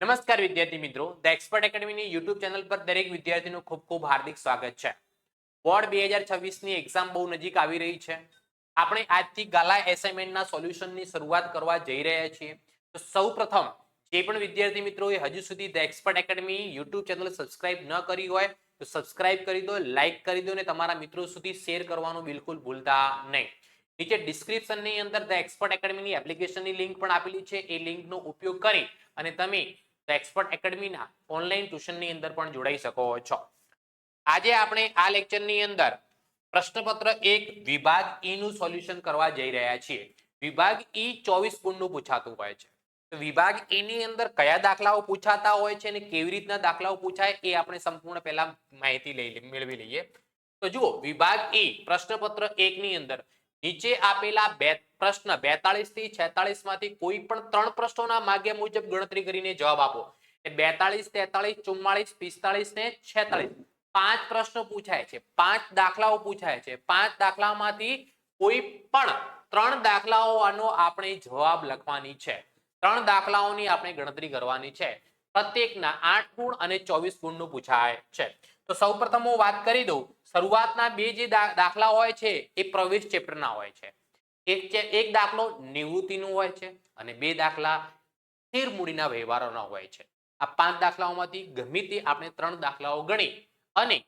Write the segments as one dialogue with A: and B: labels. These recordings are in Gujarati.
A: નમસ્કાર વિદ્યાર્થી મિત્રો, ધ એક્સપર્ટ એકેડમીની યુટ્યુબ ચેનલ પર દરેક વિદ્યાર્થીનું ખૂબ ખૂબ હાર્દિક સ્વાગત છે. બોર્ડ 2026ની એક્ઝામ બહુ નજીક આવી રહી છે. આપણે આજથી ગાલા એસાઇનમેન્ટના સોલ્યુશનની શરૂઆત કરવા જઈ રહ્યા છીએ. તો સૌપ્રથમ જે પણ વિદ્યાર્થી મિત્રોએ હજુ સુધી the expert academy YouTube channel subscribe ન કરી હોય તો સબસ્ક્રાઇબ કરી દો, લાઇક કરી દો અને તમારા મિત્રો સુધી શેર કરવાનું બિલકુલ ભૂલતા નહીં. નીચે ડિસ્ક્રિપ્શનની અંદર ધ એક્સપર્ટ એકેડમીની એપ્લિકેશનની લિંક પણ આપેલી છે. એ લિંકનો ઉપયોગ કરી અને તમે ધ એક્સપર્ટ એકેડમીના ઓનલાઈન ટ્યુશનની અંદર પણ જોડાઈ શકો છો. આજે આપણે આ લેક્ચરની અંદર પ્રશ્નપત્ર 1 વિભાગ ઈ નું સોલ્યુશન કરવા જઈ રહ્યા છીએ. વિભાગ ઈ 24 ગુણનું પૂછાતું હોય છે. તો વિભાગ ઈ ની અંદર કયા દાખલાઓ પૂછાતા હોય છે અને કેવી રીતના દાખલાઓ પૂછાય એ આપણે સંપૂર્ણ પહેલા માહિતી મેળવી લઈએ. તો જુઓ, વિભાગ ઈ પ્રશ્નપત્ર 1 ની અંદર નીચે આપેલા પ્રશ્ન 42 થી 46 માંથી કોઈ પણ 3 પ્રશ્નોના માગ્યા મુજબ ગણતરી કરીને જવાબ આપો. 42, 43, 44, 45 ને 46 5 પ્રશ્નો પૂછાય છે, 5 દાખલાઓ પૂછાય છે. 5 દાખલામાંથી કોઈ પણ 3 દાખલાઓનો આપણે જવાબ લખવાની છે. 3 દાખલાઓની આપણે ગણતરી કરવાની છે. પ્રત્યેકના 8 ગુણ અને 24 ગુણનું પૂછાય છે. તો સૌપ્રથમ હું વાત કરી દઉં, શરૂઆતના બે જે દાખલા હોય છે એ પ્રવેશ ચેપ્ટરના હોય છે. એક દાખલો નિવૃત્તિનું હોય છે અને 2 દાખલા સ્થિર મૂડીના વ્યવહારોના હોય છે. આ 5 દાખલાઓમાંથી ગમે તે આપણે 3 દાખલાઓ ગણી અને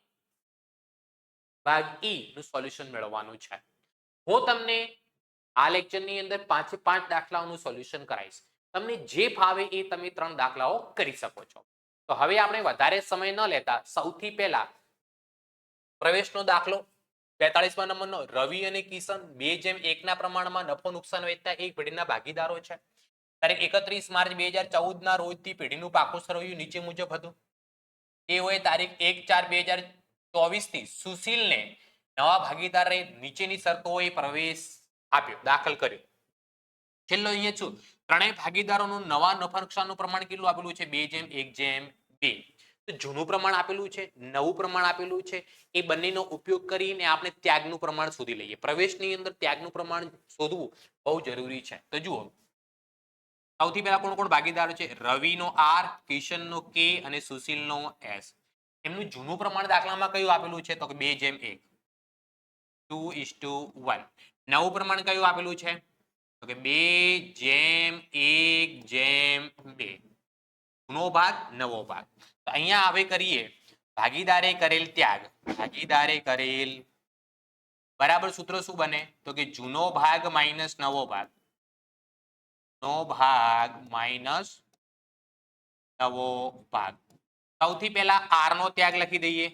A: ભાગ ઈ નું સોલ્યુશન મેળવવાનું છે. હું તમને આ લેક્ચરની અંદર 5 દાખલાઓનું સોલ્યુશન કરાવીશ. તમને જે ફાવે એ તમે 3 દાખલાઓ કરી શકો છો. તો હવે આપણે વધારે સમય ન લેતા સૌથી પહેલા પ્રવેશનો દાખલો 42મા નંબરનો રવિ અને કિશન 2:1 ના પ્રમાણમાં નફો નુકસાન વેચતા એક પેઢીના ભાગીદારો છે. તારીખ 31 માર્ચ 2014 ના રોજથી પેઢીનું પાકું સરવૈયું નીચે મુજબ હતું. તેઓએ તારીખ 1/4/2024 થી સુશીલને નવા ભાગીદારે નીચેની શરતોએ પ્રવેશ આપ્યો, દાખલ કર્યો. છેલ્લો અહીંયા છું, ત્રણેય ભાગીદારોનું નવા નફા નુકસાનનું પ્રમાણ કેટલું આપેલું છે? 2:1:2. તો જૂનું પ્રમાણ આપેલું છે, નવું પ્રમાણ આપેલું છે. એ બંનેનો ઉપયોગ કરીને આપણે ત્યાગનું પ્રમાણ શોધી લઈએ. પ્રવેશની અંદર ત્યાગનું પ્રમાણ શોધવું બહુ જરૂરી છે. તો જુઓ, સૌથી પહેલા કોણ કોણ ભાગીદારો છે? રવિનો આર, કિશનનો કે અને સુશીલનો એસ. એમનું જૂનું પ્રમાણ દાખલામાં કયું આપેલું છે? તો કે 2:1, 2:1. નવું પ્રમાણ કયું આપેલું છે? તો કે 2:1:2. જૂનો ભાગ, નવો ભાગ. તો અહીંયા હવે કરીએ ભાગીદારે કરેલ ત્યાગ. ભાગીદારે કરેલ બરાબર સૂત્ર શું બને? તો કે જૂનો ભાગ માઇનસ નવો ભાગ. નો ભાગ માઇનસ નવો ભાગ. સૌથી પહેલા આર નો ત્યાગ લખી દઈએ.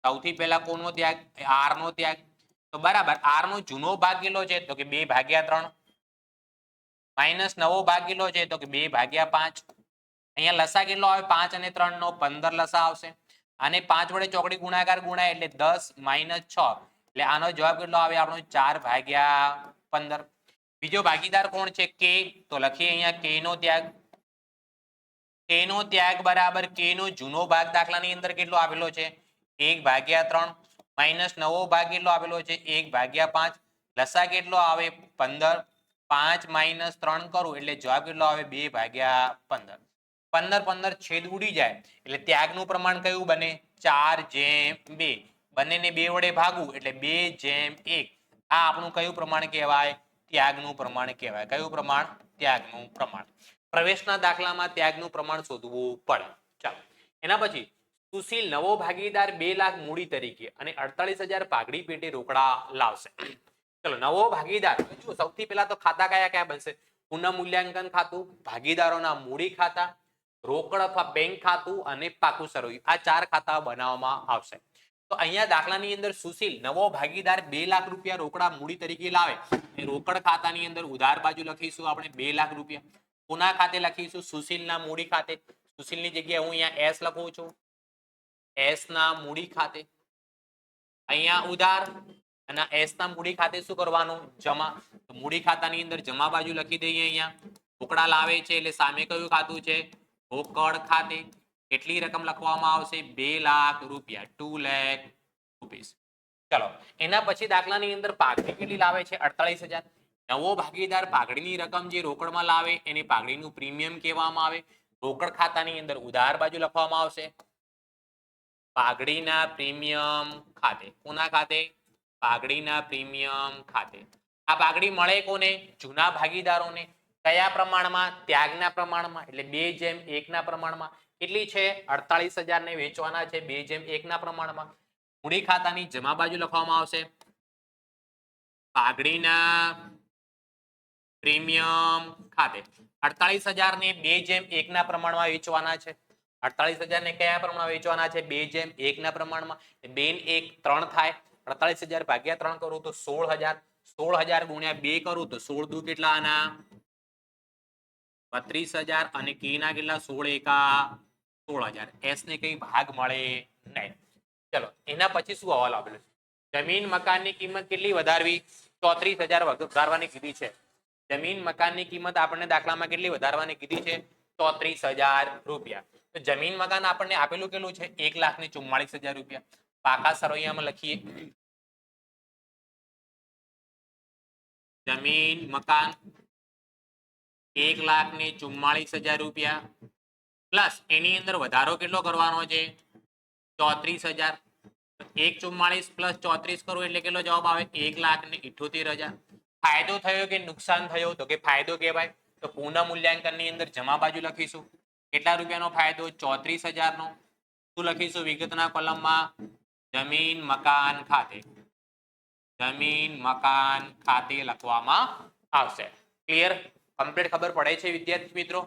A: સૌથી પહેલા કોનો ત્યાગ? આર નો ત્યાગ. તો બરાબર, આર નો જૂનો ભાગ કેટલો છે? તો કે 2/3 માઇનસ નવો ભાગ કેટલો છે? તો કે 2/5. અહીંયા લસા કેટલો આવે? 5 અને 3 નો 15 લસા આવશે. અને 5 વડે ચોકડી ગુણાકાર ગુણાય એટલે 10 માઇનસ 6 એટલે આનો જવાબ કેટલો આવે? આપણો 4/15. બીજો ભાગીદાર કોણ છે? કે. તો લખીએ અહીંયા કે નો ત્યાગ. કે નો ત્યાગ બરાબર કે નો જૂનો ભાગ દાખલાની અંદર કેટલો આપેલો છે? 1/3 માઇનસ નવો ભાગ કેટલો આપેલો છે? 1/5. લસા કેટલો આવે? 15. 5 માઇનસ 3 કરું એટલે જવાબ કેટલો આવે? 2/15. 15 છેદ ઉડી જાય એટલે ત્યાગનું પ્રમાણ કયું બને? 4:2. બંનેને 2 વડે ભાગવું એટલે 2:1. આ આપણું કયું પ્રમાણ કહેવાય? ત્યાગનું પ્રમાણ કહેવાય. કયું પ્રમાણ? ત્યાગનું પ્રમાણ. પ્રવેશના દાખલામાં ત્યાગનું પ્રમાણ શોધવું પડે. ચાલો, એના પછી સુશીલ નવો ભાગીદાર 2 લાખ મૂડી તરીકે અને 48,000 પાઘડી પેટે રોકડા લાવશે. ચલો, નવો ભાગીદાર જો સૌથી પહેલા તો ખાતા કયા કયા બનશે? પુનઃ મૂલ્યાંકન ખાતું, ભાગીદારોના મૂડી ખાતા, રોકડ અથવા બેંક ખાતું અને પાકું સરવૈયું. આ 4 ખાતા બનાવવામાં આવશે. તો અહીંયા દાખલાની અંદર સુશીલ નવો ભાગીદાર 2 લાખ રૂપિયા રોકડા મૂડી તરીકે લાવે. રોકડ ખાતાની અંદર ઉધાર બાજુ લખીશું આપણે 2 લાખ રૂપિયા. કોના ખાતે લખીશું? સુશીલના મૂડી ખાતે. સુશીલની જગ્યાએ હું અહીંયા એસ લખું છું. એસ ના મૂડી ખાતે. અહીંયા ઉધાર અને એસ ના મૂડી ખાતે શું કરવાનું? જમા. તો મૂડી ખાતાની અંદર જમા બાજુ લખી દઈએ. અહીંયા રોકડા લાવે છે એટલે સામે કયું ખાતું છે? રોકડ ખાતે. કેટલી રકમ લખવામાં આવશે? 2 લાખ રૂપિયા. 2 લાખ રૂપીસ. ચલો, એના પછી દાખલાની અંદર પાઘડી કેટલી લાવે છે? 48,000. નવો ભાગીદાર પાઘડીની રકમ જે રોકડમાં લાવે એને પાઘડીનું પ્રીમિયમ કહેવામાં આવે. રોકડ ખાતાની અંદર ઉધાર બાજુ લખવામાં આવશે પાઘડીના પ્રીમિયમ ખાતે. કોના ખાતે? પાઘડીના પ્રીમિયમ ખાતે. આ પાઘડી મળે કોને? જૂના ભાગીદારોને. કયા પ્રમાણમાં? ત્યાગના પ્રમાણમાં, એટલે 2:1 ના પ્રમાણમાં. કેટલી છે? 48,000 ને વેચવાના છે 2:1 ના પ્રમાણમાં. મૂડી ખાતાની જમા બાજુ લખવામાં આવશે પાઘડીના પ્રીમિયમ ખાતે. 48,000 ને 2:1 ના પ્રમાણમાં વેચવાના છે. 48,000 ને કયા પ્રમાણમાં વેચવાના છે? 2:1 ના પ્રમાણમાં. 2 ને 1 3 થાય. 48,000 ભાગ્યા 3 કરું તો 16,000. 16,000 ગુણ્યા 2 કરું તો 16 દુ કેટલા આના? 32,000 અને કે ના કેટલા? 16 એકા 16,000. એસ ને કઈ ભાગ મળે નહીં. ચલો એના પછી શું હવાલો આપેલો છે? જમીન મકાનની કિંમત કેટલી વધારવી? 34,000 વધારવાની કીધી છે. જમીન મકાનની કિંમત આપણને દાખલામાં કેટલી વધારવાની કીધી છે? 34,000 રૂપિયા. તો જમીન મકાન આપણને આપેલું કેટલું છે? 1,44,000 રૂપિયા. પાકા સરવૈયામાં લખીએ જમીન મકાન 1,44,000 રૂપિયા પ્લસ એની અંદર વધારો કેટલો કરવાનો છે? 34,000. 1,44 પ્લસ 34 કરો એટલે કેટલો જવાબ આવે? 1,78,000. ફાયદો થયો કે નુકસાન થયો? તો કે ફાયદો કહેવાય. તો પુનઃ મૂલ્યાંકનની અંદર જમા બાજુ લખીશું કેટલા રૂપિયાનો ફાયદો? 34,000 નો. શું લખીશું વિગતના કોલમમાં? જમીન મકાન ખાતે. જમીન મકાન ખાતે લખવામાં આવશે. ક્લિયર? કમ્પ્લીટ ખબર પડે છે વિદ્યાર્થી મિત્રો?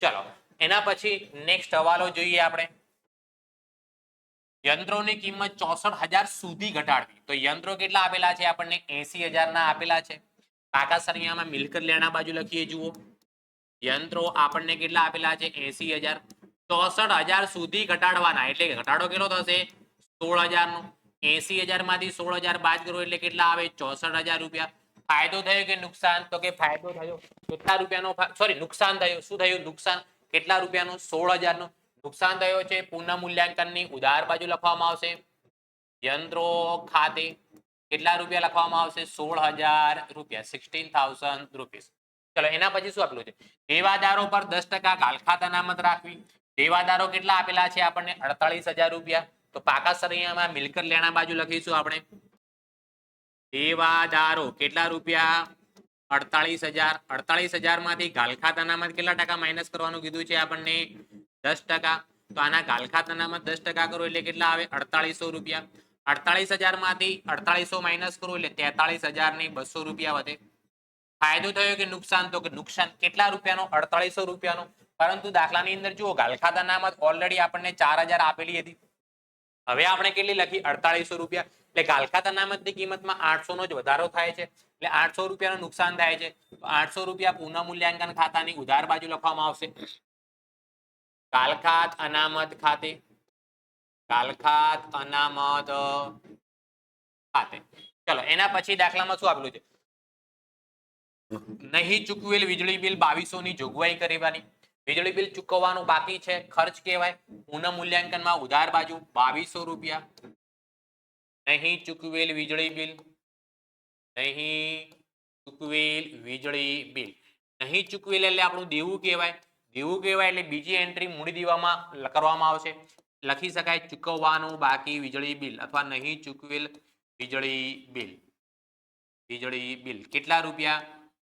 A: ચલો એના પછી નેક્સ્ટ હવાલો જોઈએ આપણે. યંત્રોની કિંમત 64,000 સુધી ઘટાડવી. તો યંત્રો કેટલા આપેલા છે આપણને? 80,000 ના આપેલા છે. પાકા સરવૈયામાં મિલકત લેણા બાજુ લખીએ. જુઓ યંત્રો આપણને કેટલા આપેલા છે? 80,000. 64,000 સુધી ઘટાડવાના એટલે ઘટાડો કેટલો થશે? 16,000 નો. 80,000 માંથી 16,000 બાદ કરો એટલે કેટલા આવે? 64,000 રૂપિયા. ફાયદો થયો કે નુકસાન? તો કે ફાયદો થયો. કેટલા રૂપિયાનો? સોરી નુકસાન થયું. શું થયું? નુકસાન. કેટલા રૂપિયાનું? 16,000 નું નુકસાન થયો છે. પુનઃ મૂલ્યાંકનની ઉધાર બાજુ લખવામાં આવશે યંત્રો ખાતે. કેટલા રૂપિયા લખવામાં આવશે? 16,000 રૂપિયા. 16,000 રૂપીસ. ચલો એના પછી શું આપેલું છે? દેવાદારો પર 10% ગાલખાત અનામત રાખવી. દેવાદારો કેટલા આપેલા છે આપણને? 48,000 રૂપિયા. તો પાકા સરવૈયામાં મિલકત લેણા બાજુ લખીશું આપણે દેવાદારો કેટલા રૂપિયા? 48,000. 48,000 માંથી ગાલખાત અનામત કેટલા ટકા માઇનસ કરવાનું કીધું છે આપણને? 10%. તો આના ગાલખાત અનામત 10% કરો એટલે કેટલા આવે? 4800 રૂપિયા. 48,000 માંથી 4800 માઇનસ કરો એટલે 43,200 રૂપિયા વધે. ફાયદો થયો કે નુકસાન? તો કે નુકસાન. કેટલા રૂપિયાનો? 4800 રૂપિયાનો. પરંતુ દાખલાની અંદર જુઓ ગાલખાત અનામત ઓલરેડી આપણને 4,000 આપેલી હતી. હવે આપણે કેટલી લખી? 4800 રૂપિયા. એટલે ગાલખાત અનામતની કિંમતમાં 800 નો જ વધારો થાય છે. એટલે 800 રૂપિયાનું નુકસાન થાય છે. તો 800 રૂપિયા પુનઃ મૂલ્યાંકન ખાતાની ઉધાર બાજુ લખવામાં આવશે ગાલખાત અનામત ખાતે. ગાલખાત અનામત ખાતે. ચલો એના પછી દાખલામાં શું આપેલું છે? નહીં ચૂકવેલ વીજળી બિલ 2200 ની જોગવાઈ કરવાની. વીજળી બિલ ચૂકવવાનું બાકી છે. ખર્ચ કહેવાય. પુનઃ મૂલ્યાંકનમાં ઉધાર બાજુ 2200 રૂપિયા. નહીં ચૂકવેલ વીજળી બિલ. નહીં ચૂકવેલ વીજળી બિલ. નહીં ચૂકવેલ એટલે આપણું દેવું કહેવાય. દેવું કહેવાય એટલે બીજી એન્ટ્રી મૂડી દેવામાં કરવામાં આવશે. લખી શકાય ચૂકવવાનું બાકી વીજળી બિલ અથવા નહીં ચૂકવેલ વીજળી બિલ. વીજળી બિલ કેટલા રૂપિયા?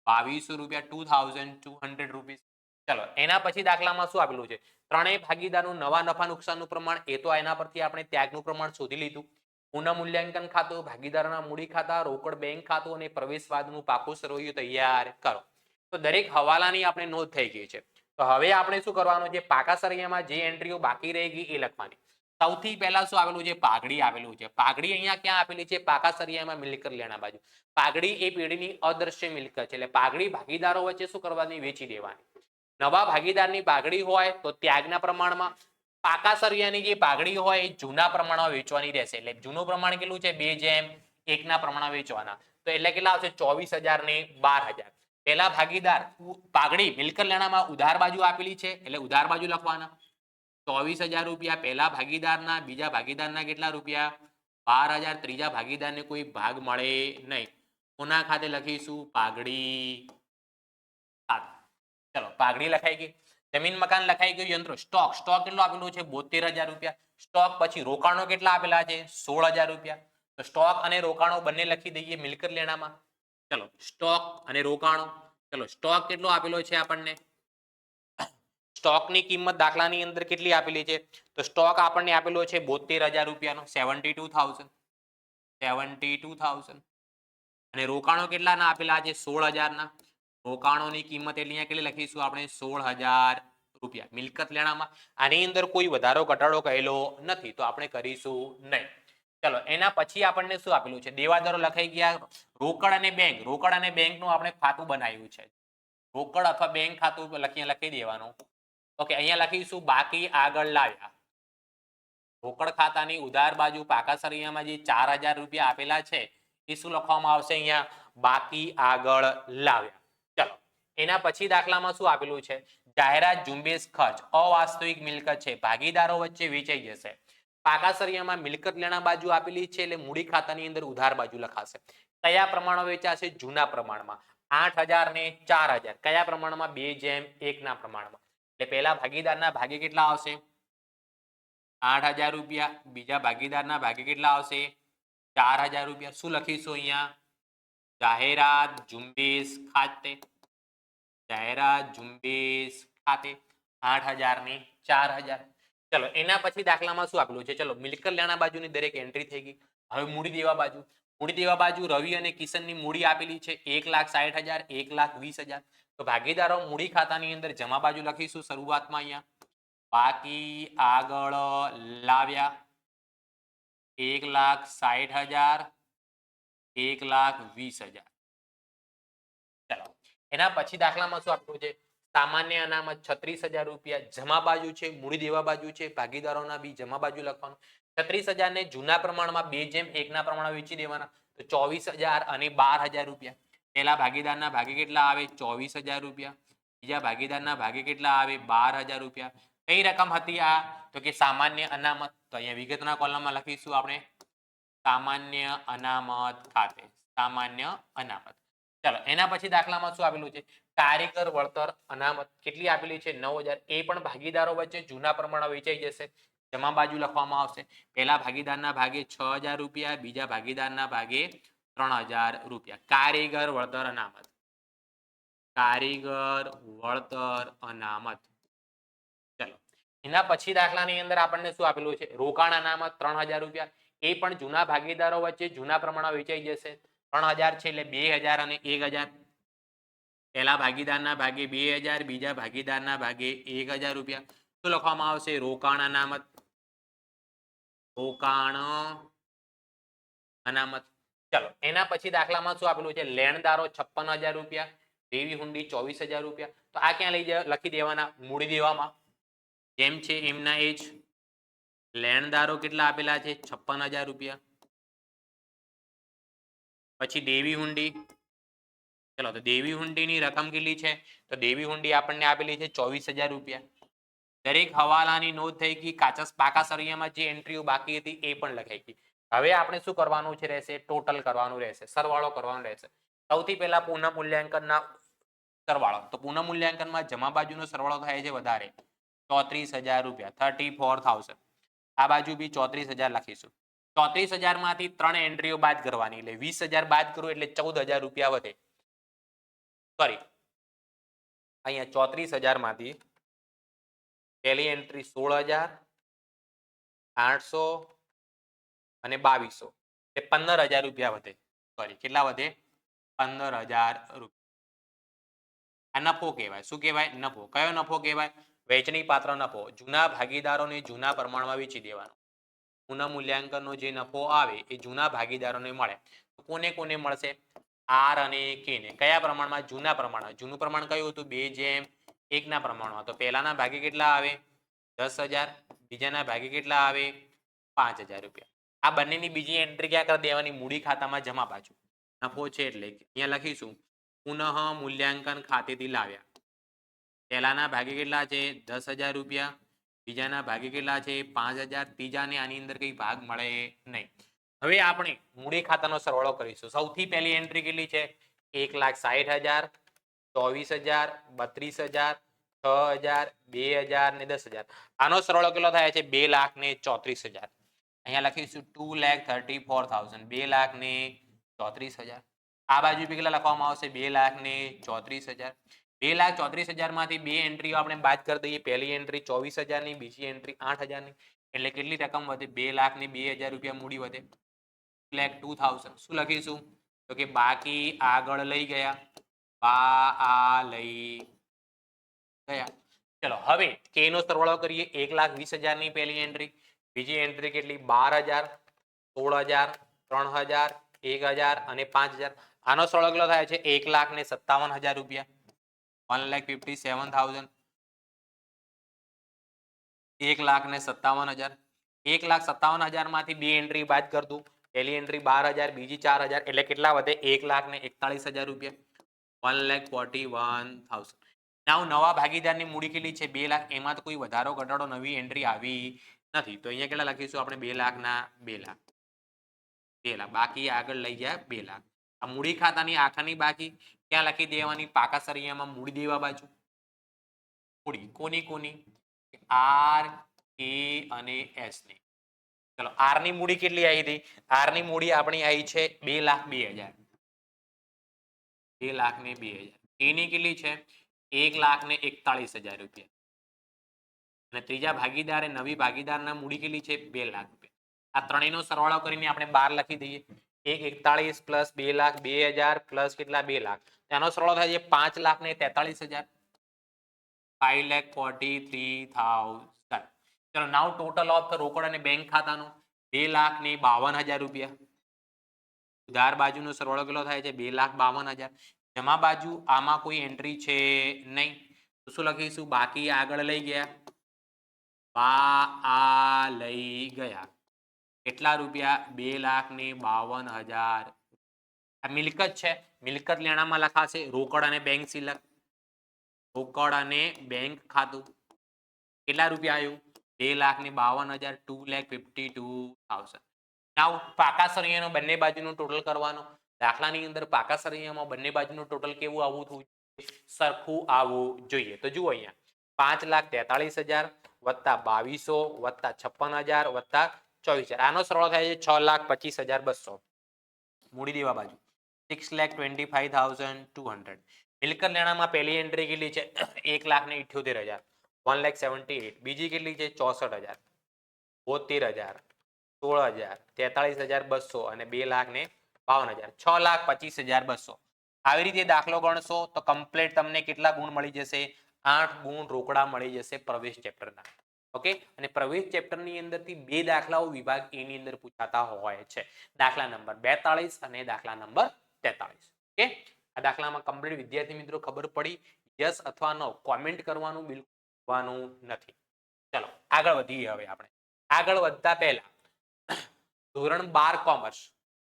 A: 2200 રૂપિયા. 2200 રૂપીસ. ચલો એના પછી દાખલામાં શું આપેલું છે? ત્રણેય ભાગીદારનું નવા નફા નુકસાનનું પ્રમાણ. એ તો એના પરથી આપણે ત્યાગનું પ્રમાણ શોધી લીધું. પુનઃ મૂલ્યાંકન ખાતું, ભાગીદારોના મૂડી ખાતા, રોકડ બેંક ખાતું અને પ્રવેશવાદનું પાકું સરવૈયું તૈયાર કરો. તો દરેક હવાલાની આપણે નોંધ થઈ ગઈ છે. તો હવે આપણે શું કરવાનું છે? પાકા સરવૈયામાં જે એન્ટ્રીઓ બાકી રહી ગઈ એ લખવાની. સૌથી પહેલા શું આવેલું છે? પાઘડી આવેલું છે. પાઘડી અહીંયા ક્યાં આપેલી છે? પાકા સરવૈયામાં મિલકત લેણા બાજુ. પાઘડી એ પેઢીની અદ્રશ્ય મિલકત છે. એટલે પાઘડી ભાગીદારો વચ્ચે શું કરવાની? વેચી દેવાની. નવા ભાગીદારની પાઘડી હોય તો ત્યાગના પ્રમાણમાં. પાકા સરવૈયાની જે પાઘડી હોય એ જૂના પ્રમાણમાં વેચવાની રહેશે. એટલે જૂનું પ્રમાણ કેટલું છે? 2:1 ના પ્રમાણમાં વેચવાના. તો એટલે કેટલા આવશે? 24,000 ને 12,000. પહેલા ભાગીદાર પાઘડી મિલકત લેણામાં ઉધાર બાજુ આપેલી છે એટલે ઉધાર બાજુ લખવાના 24,000 રૂપિયા પહેલા ભાગીદારના. બીજા ભાગીદારના કેટલા રૂપિયા? 12,000. ત્રીજા ભાગીદારને કોઈ ભાગ મળે નહીં. કોના ખાતે લખીશું? પાઘડી ખાતે. ચલો પાઘડી લખાઈ ગઈ. જમીન મકાન લખાઈ ગયું. યંત્રો સ્ટોક કેટલો આપેલું છે? 72,000 રૂપિયા. સ્ટોક પછી રોકાણો કેટલા આપેલા છે? 16,000 રૂપિયા. તો સ્ટોક અને રોકાણો બંને લખી દઈએ મિલકત લેણામાં. ચલો સ્ટોક અને રોકાણો. ચલો સ્ટોક કેટલો આપેલો છે આપણને? સ્ટોકની કિંમત દાખલાની અંદર કેટલી આપેલી છે? તો સ્ટોક આપણને આપેલો છે 72,000 રૂપિયાનો, 72,000 અને રોકાણો કેટલાના આપેલા છે? 16,000 રોકાણોની કિંમત એટલે અહીંયા કેટલી લખીશું આપણે? 16,000 રૂપિયા મિલકત લેણામાં. આની અંદર કોઈ વધારો ઘટાડો કહેલો નથી તો આપણે કરીશું નહીં. ચલો એના પછી આપણને શું આપેલું છે? દેવાદારો લખાઈ ગયા. રોકડ અને બેંક નું આપણે ખાતું બનાવ્યું છે. રોકડ અથવા બેંક ખાતું લખી દેવાનું. ઓકે અહીંયા લખીશું બાકી આગળ લાવ્યા. રોકડ ખાતાની ઉધાર બાજુ પાકા સરિયામાં જે 4,000 રૂપિયા આપેલા છે એ શું લખવામાં આવશે? અહીંયા બાકી આગળ લાવ્યા. ચલો એના પછી દાખલામાં શું આપેલું છે? જાહેરાત ઝુંબેશ ખર્ચ અવાસ્તવિક મિલકત છે, ભાગીદારો વચ્ચે વેચાઈ જશે. પાકા સરિયામાં મિલકત લેણા બાજુ આપેલી છે એટલે મૂડી ખાતાની અંદર ઉધાર બાજુ લખાશે. કયા પ્રમાણમાં વેચાશે? જૂના પ્રમાણમાં. 8,000 ને 4,000 કયા પ્રમાણમાં? 2:1 ના પ્રમાણમાં. એટલે પહેલા ભાગીદારના ભાગે કેટલા આવશે? 8,000 રૂપિયા. બીજા ભાગીદારના ભાગે કેટલા આવશે? 4,000 રૂપિયા. શું લખીશું અહીંયા? જાહેરાત ઝુંબેશ ખાતે. જાહેરાત ઝુંબેશ ખાતે 8,000 ને 4,000. ચલો એના પછી દાખલામાં શું આપેલું છે? ચલો મિલકત લેણા બાજુની દરેક એન્ટ્રી થઈ ગઈ. હવે મૂડી દેવા બાજુ. મૂડી દેવા બાજુ રવિ અને કિશનની મૂડી આપેલી છે 1,60,000, 1,20,000. તો ભાગીદારો મૂડી ખાતાની અંદર જમા બાજુ લખીશું શરૂઆતમાં અહીંયા બાકી આગળ લાવ્યા 1,60,000, 1,20,000. ચલો એના પછી દાખલામાં શું આપેલું છે? સામાન્ય અનામત 36,000 રૂપિયા જમા બાજુ છે, મૂડી દેવા બાજુ છે, ભાગીદારોના બી જમા બાજુ લખવાનું. 36,000 ને જૂના પ્રમાણમાં 2:1 ના પ્રમાણમાં વેચી દેવાના. તો 24,000 અને 12,000 રૂપિયા. પહેલા ભાગીદારના ભાગે કેટલા આવે? 24,000 રૂપિયા. બીજા ભાગીદારના ભાગે કેટલા આવે? 12,000 રૂપિયા. કઈ રકમ હતી આ? તો કે સામાન્ય અનામત. તો અહીંયા વિગતના કોલમમાં લખીશું આપણે સામાન્ય અનામત ખાતે. સામાન્ય અનામત. ચલો એના પછી દાખલામાં શું આપેલું છે? કારીગર વળતર અનામત કેટલી આપેલી છે? 9,000. એ પણ ભાગીદારો વચ્ચે જૂના પ્રમાણમાં વેચાઈ જશે. જમા બાજુ લખવામાં આવશે. પહેલા ભાગીદારના ભાગે 6,000 રૂપિયા, બીજા ભાગીદારના ભાગે 3,000 રૂપિયા. કારીગર વળતર અનામત. કારીગર વળતર અનામત. ચલો એના પછી દાખલાની અંદર આપણને શું આપેલું છે? રોકાણ અનામત 3,000 રૂપિયા. એ પણ જૂના ભાગીદારો વચ્ચે જૂના પ્રમાણમાં વેચાઈ જશે. 3,000 છે એટલે 2,000 અને 1,000. પહેલા ભાગીદારના ભાગે 2,000, બીજા ભાગીદારના ભાગે 1,000 રૂપિયા. શું લખવામાં આવશે? રોકાણ અનામત. રોકાણ અનામત. ચલો એના પછી દાખલામાં શું આપેલું છે? લેણદારો 56,000 રૂપિયા, દેવી હુંડી 24,000 રૂપિયા. તો આ ક્યાં લખી દેવાના? મૂડી દેવામાં. જેમ છે એમના એ જ. લેણદારો કેટલા આપેલા છે? 56,000 રૂપિયા. પછી દેવી હુંડી. ચલો તો દેવી હુંડીની રકમ કેટલી છે? તો દેવી હુંડી આપણને આપેલી છે 24,000 રૂપિયા. દરેક હવાલાની નોંધ થઈ ગઈ. પાકા સરિયામાં જે એન્ટ્રીઓ બાકી હતી એ પણ લખાઈ ગઈ. હવે આપણે શું કરવાનું છે? રહેશે ટોટલ કરવાનું રહેશે, સરવાળો કરવાનો રહેશે. સૌથી પહેલા પુનઃ મૂલ્યાંકનના સરવાળો. તો પુનઃ મૂલ્યાંકનમાં જમા બાજુનો સરવાળો થાય છે વધારે 34,000 રૂપિયા, 34,000. આ બાજુ બી 34,000 લખીશું. 34,000 માંથી 3 એન્ટ્રીઓ બાદ કરવાની એટલે 20,000 બાદ કરું એટલે 14,000 રૂપિયા વધે. સોરી અહીંયા 34,000 માંથી પહેલી એન્ટ્રી 16,800 અને 2,200 એટલે 15,000 રૂપિયા વધે. સોરી કેટલા વધે? 15,000 રૂપિયા. આ નફો કહેવાય. શું કહેવાય? નફો. કયો નફો કહેવાય? વેચણી પાત્ર નફો. જૂના ભાગીદારોને જૂના પ્રમાણમાં વેચી દેવાનો. પુનઃ મૂલ્યાંકનનો જે નફો આવે એ જૂના ભાગીદારોને મળે. કોને કોને મળશે? આર અને કે ને. કયા પ્રમાણમાં? જૂના પ્રમાણમાં. જૂનું પ્રમાણ કયું હતું? 2:1 ના પ્રમાણમાં. તો પહેલાના ભાગે કેટલા આવે? 10,000. બીજાના ભાગે કેટલા આવે? 5,000 રૂપિયા. આ બંનેની બીજી એન્ટ્રી ક્યાં કરી દેવાની? મૂડી ખાતામાં જમા બાજુ. નફો છે એટલે અહીંયા લખીશું પુનઃ મૂલ્યાંકન ખાતેથી લાવ્યા. પહેલાના ભાગે કેટલા છે? 10,000 રૂપિયા. બીજાના ભાગે કેટલા છે? 5,000. ત્રીજાને આની અંદર કઈ ભાગ મળે નહીં. હવે આપણે મૂડી ખાતાનો સરવાળો કરીશું. સૌથી પહેલી એન્ટ્રી કેટલી છે? 1,60,000, 24,000, 32,000, 6,000, 2,000 ને 10,000. આનો સરવાળો કેટલો થાય છે? 2,34,000. અહીંયા લખીશું 2,34,000, 2,34,000. આ બાજુ કેટલા લખવામાં આવશે? 2,34,000. 2,34,000 માંથી બે એન્ટ્રીઓ આપણે બાદ કરી દઈએ. પહેલી એન્ટ્રી 24,000 ની, બીજી એન્ટ્રી 8,000 ની. એટલે કેટલી રકમ વધે? 2,02,000 રૂપિયા મૂડી વધે. 2,02,000 શું લખીશું? તો કે બાકી આગળ લઈ ગયા, લઈ ગયા. ચલો હવે કે નો સરવાળો કરીએ. 1,20,000 ની પહેલી એન્ટ્રી, બીજી એન્ટ્રી કેટલી? 12,000, 16,000, 3,000, 1,000 અને 5,000. આનો સરવાળો કેટલો થાય છે? 1,57,000 રૂપિયા. 1,57,000. 1,57,000. 1,57,000 માંથી બે એન્ટ્રી બાદ કર દઉં. પહેલી એન્ટ્રી 12,000, બીજી 4,000 એટલે કેટલા વધે? 1,41,000 રૂપિયા. 1,41,000. નાવ નવા ભાગીદારની મૂડી કેટલી છે? 2 લાખ. એમાં તો કોઈ વધારો ઘટાડો નવી એન્ટ્રી આવી નથી. તો અહીંયા કેટલા લખીશું આપણે? 2 લાખના 2 લાખ. 2 લાખ. બાકી આગળ લઈ ગયા 2 લાખ. આ મૂડી ખાતાની આખાની બાકી ક્યાં લખી દેવાની? પાકા સરિયામાં મૂડી દેવા બાજુ. મૂડી કોની કોની? આર, એ અને એસ ની. ચલો આર ની મૂડી કેટલી આવી હતી? આર ની મૂડી આપણી આવી છે 2,02,000. 2,02,000. એની કેટલી છે? 1,41,000 રૂપિયા. અને ત્રીજા ભાગીદારે નવી ભાગીદારના મૂડી કેટલી છે? 2 લાખ રૂપિયા. આ ત્રણેયનો સરવાળો કરીને આપણે 12 લખી દઈએ. 1,41 પ્લસ 2,02,000 પ્લસ કેટલા? 2 લાખ. તેનો સરવાળો થાય છે 5,43,000. 5,43,000. ચલો નાવ ટોટલ ઓફ રોકડ અને બેંક ખાતાનો 2,52,000 રૂપિયા. ઉધાર બાજુનો સરવાળો કેટલો થાય છે? 2,52,000. જમા બાજુ આમાં કોઈ એન્ટ્રી છે નહીં. તો શું લખીશું? બાકી આગળ લઈ ગયા, લઈ ગયા. કેટલા રૂપિયા? 2,52,000. આ મિલકત છે. મિલકત લેણામાં લખાશે રોકડ અને બેંક સિલક. રોકડ અને બેંક ખાતું કેટલા રૂપિયા આવ્યું? 2,52,000. 2,52,000. નાવ પાકા સરિયાનો બંને બાજુનું ટોટલ કરવાનો. દાખલાની અંદર પાકા સરિયામાં બંને બાજુનું ટોટલ કેવું આવવું જોઈએ? સરખું આવવું જોઈએ. તો જુઓ અહીંયા 5,43,000 વત્તા 2,200 વત્તા 56,000 વત્તા 24,000. આનો સરવાળો થાય છે 6,25,200. મૂડી દેવા બાજુ 6,25,200. મિલકત લેણામાં પહેલી એન્ટ્રી કેટલી છે? 1,78,000. 1,78,000. બીજી કેટલી છે? 64,000, 72,000, 16,000, 43,200 અને 2,52,000. 6,25,200. આવી રીતે દાખલો ગણશો તો કમ્પ્લીટ તમને કેટલા ગુણ મળી જશે? 8 ગુણ રોકડા મળી જશે પ્રવેશ ચેપ્ટરના. ઓકે. અને પ્રવેશ ચેપ્ટરની અંદરથી બે દાખલાઓ વિભાગ એ ની અંદર પૂછાતા હોય છે. દાખલા નંબર 42 અને દાખલા નંબર 43. ઓકે. આ દાખલામાં કમ્પ્લીટ વિદ્યાર્થી મિત્રો ખબર પડી? યસ અથવા નો કોમેન્ટ કરવાનું બિલકુલ નથી. ચલો આગળ વધીએ. હવે આપણે આગળ વધતા પહેલા ધોરણ 12 કોમર્સ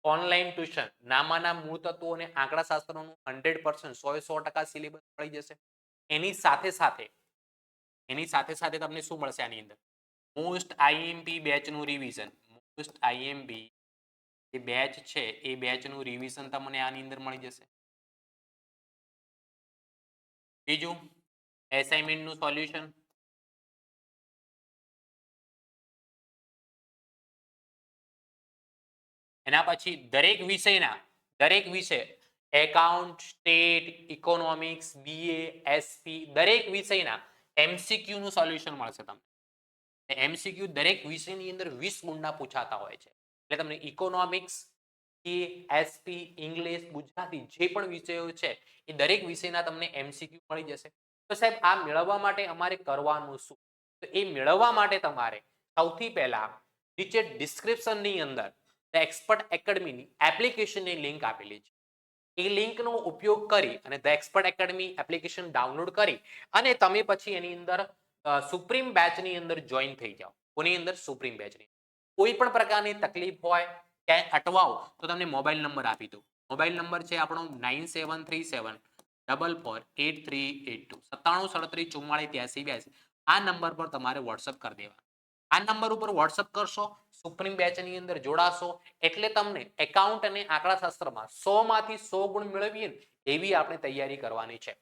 A: ઓનલાઈન ટ્યુશન નામાના મૂળ તત્વો અને આંકડા શાસ્ત્રનું 100% 100% સિલેબસ મળી જશે. એની સાથે સાથે તમને શું મળશે આની અંદર? મોસ્ટ આઈએમપી બેચનું રિવિઝન. મોસ્ટ આઈએમપી જે બેચ છે એ બેચનું રિવિઝન તમને આની અંદર મળી જશે. બીજું એસાઇનમેન્ટનું સોલ્યુશન. એના પછી દરેક વિષય account, state, economics, BA, SP દરેક વિષયના એમસીક્યુ નું સોલ્યુશન મળશે તમને. એમસીક્યુ દરેક વિષયની અંદર 20 ગુણના પૂછાતા હોય છે. એટલે તમને ઇકોનોમિક્સ, એસપી, ઇંગ્લિશ, ગુજરાતી જે પણ વિષયો છે એ દરેક વિષયના તમને એમસીક્યુ મળી જશે. તો સાહેબ આ મેળવવા માટે અમારે કરવાનું શું? તો એ મેળવવા માટે તમારે સૌથી પહેલા નીચે ડિસ્ક્રિપ્શનની અંદર ધ એક્સપર્ટ એકેડમીની એપ્લિકેશનની લિંક આપેલી છે. એ લિંકનો ઉપયોગ કરી અને the expert academy application download કરી અને તમે પછી એની અંદર સુપ્રીમ બેચની અંદર જોઈન થઈ જાઓ. કોની અંદર? સુપ્રીમ બેચની. કોઈ પણ પ્રકારની તકલીફ હોય ક્યાંય અટવાઓ તો તમને મોબાઈલ નંબર આપી દો. મોબાઈલ નંબર છે આપણો 9737448382 9737448382. આ નંબર પર તમારે વોટ્સઅપ કરી દેવા. આ નંબર ઉપર વોટ્સઅપ કરશો, સુપ્રીમ બેચની અંદર જોડાશો એટલે તમને એકાઉન્ટ અને આંકડાશાસ્ત્રમાં 100 માંથી 100 ગુણ મેળવીએ એવી આપણે તૈયારી કરવાની છે.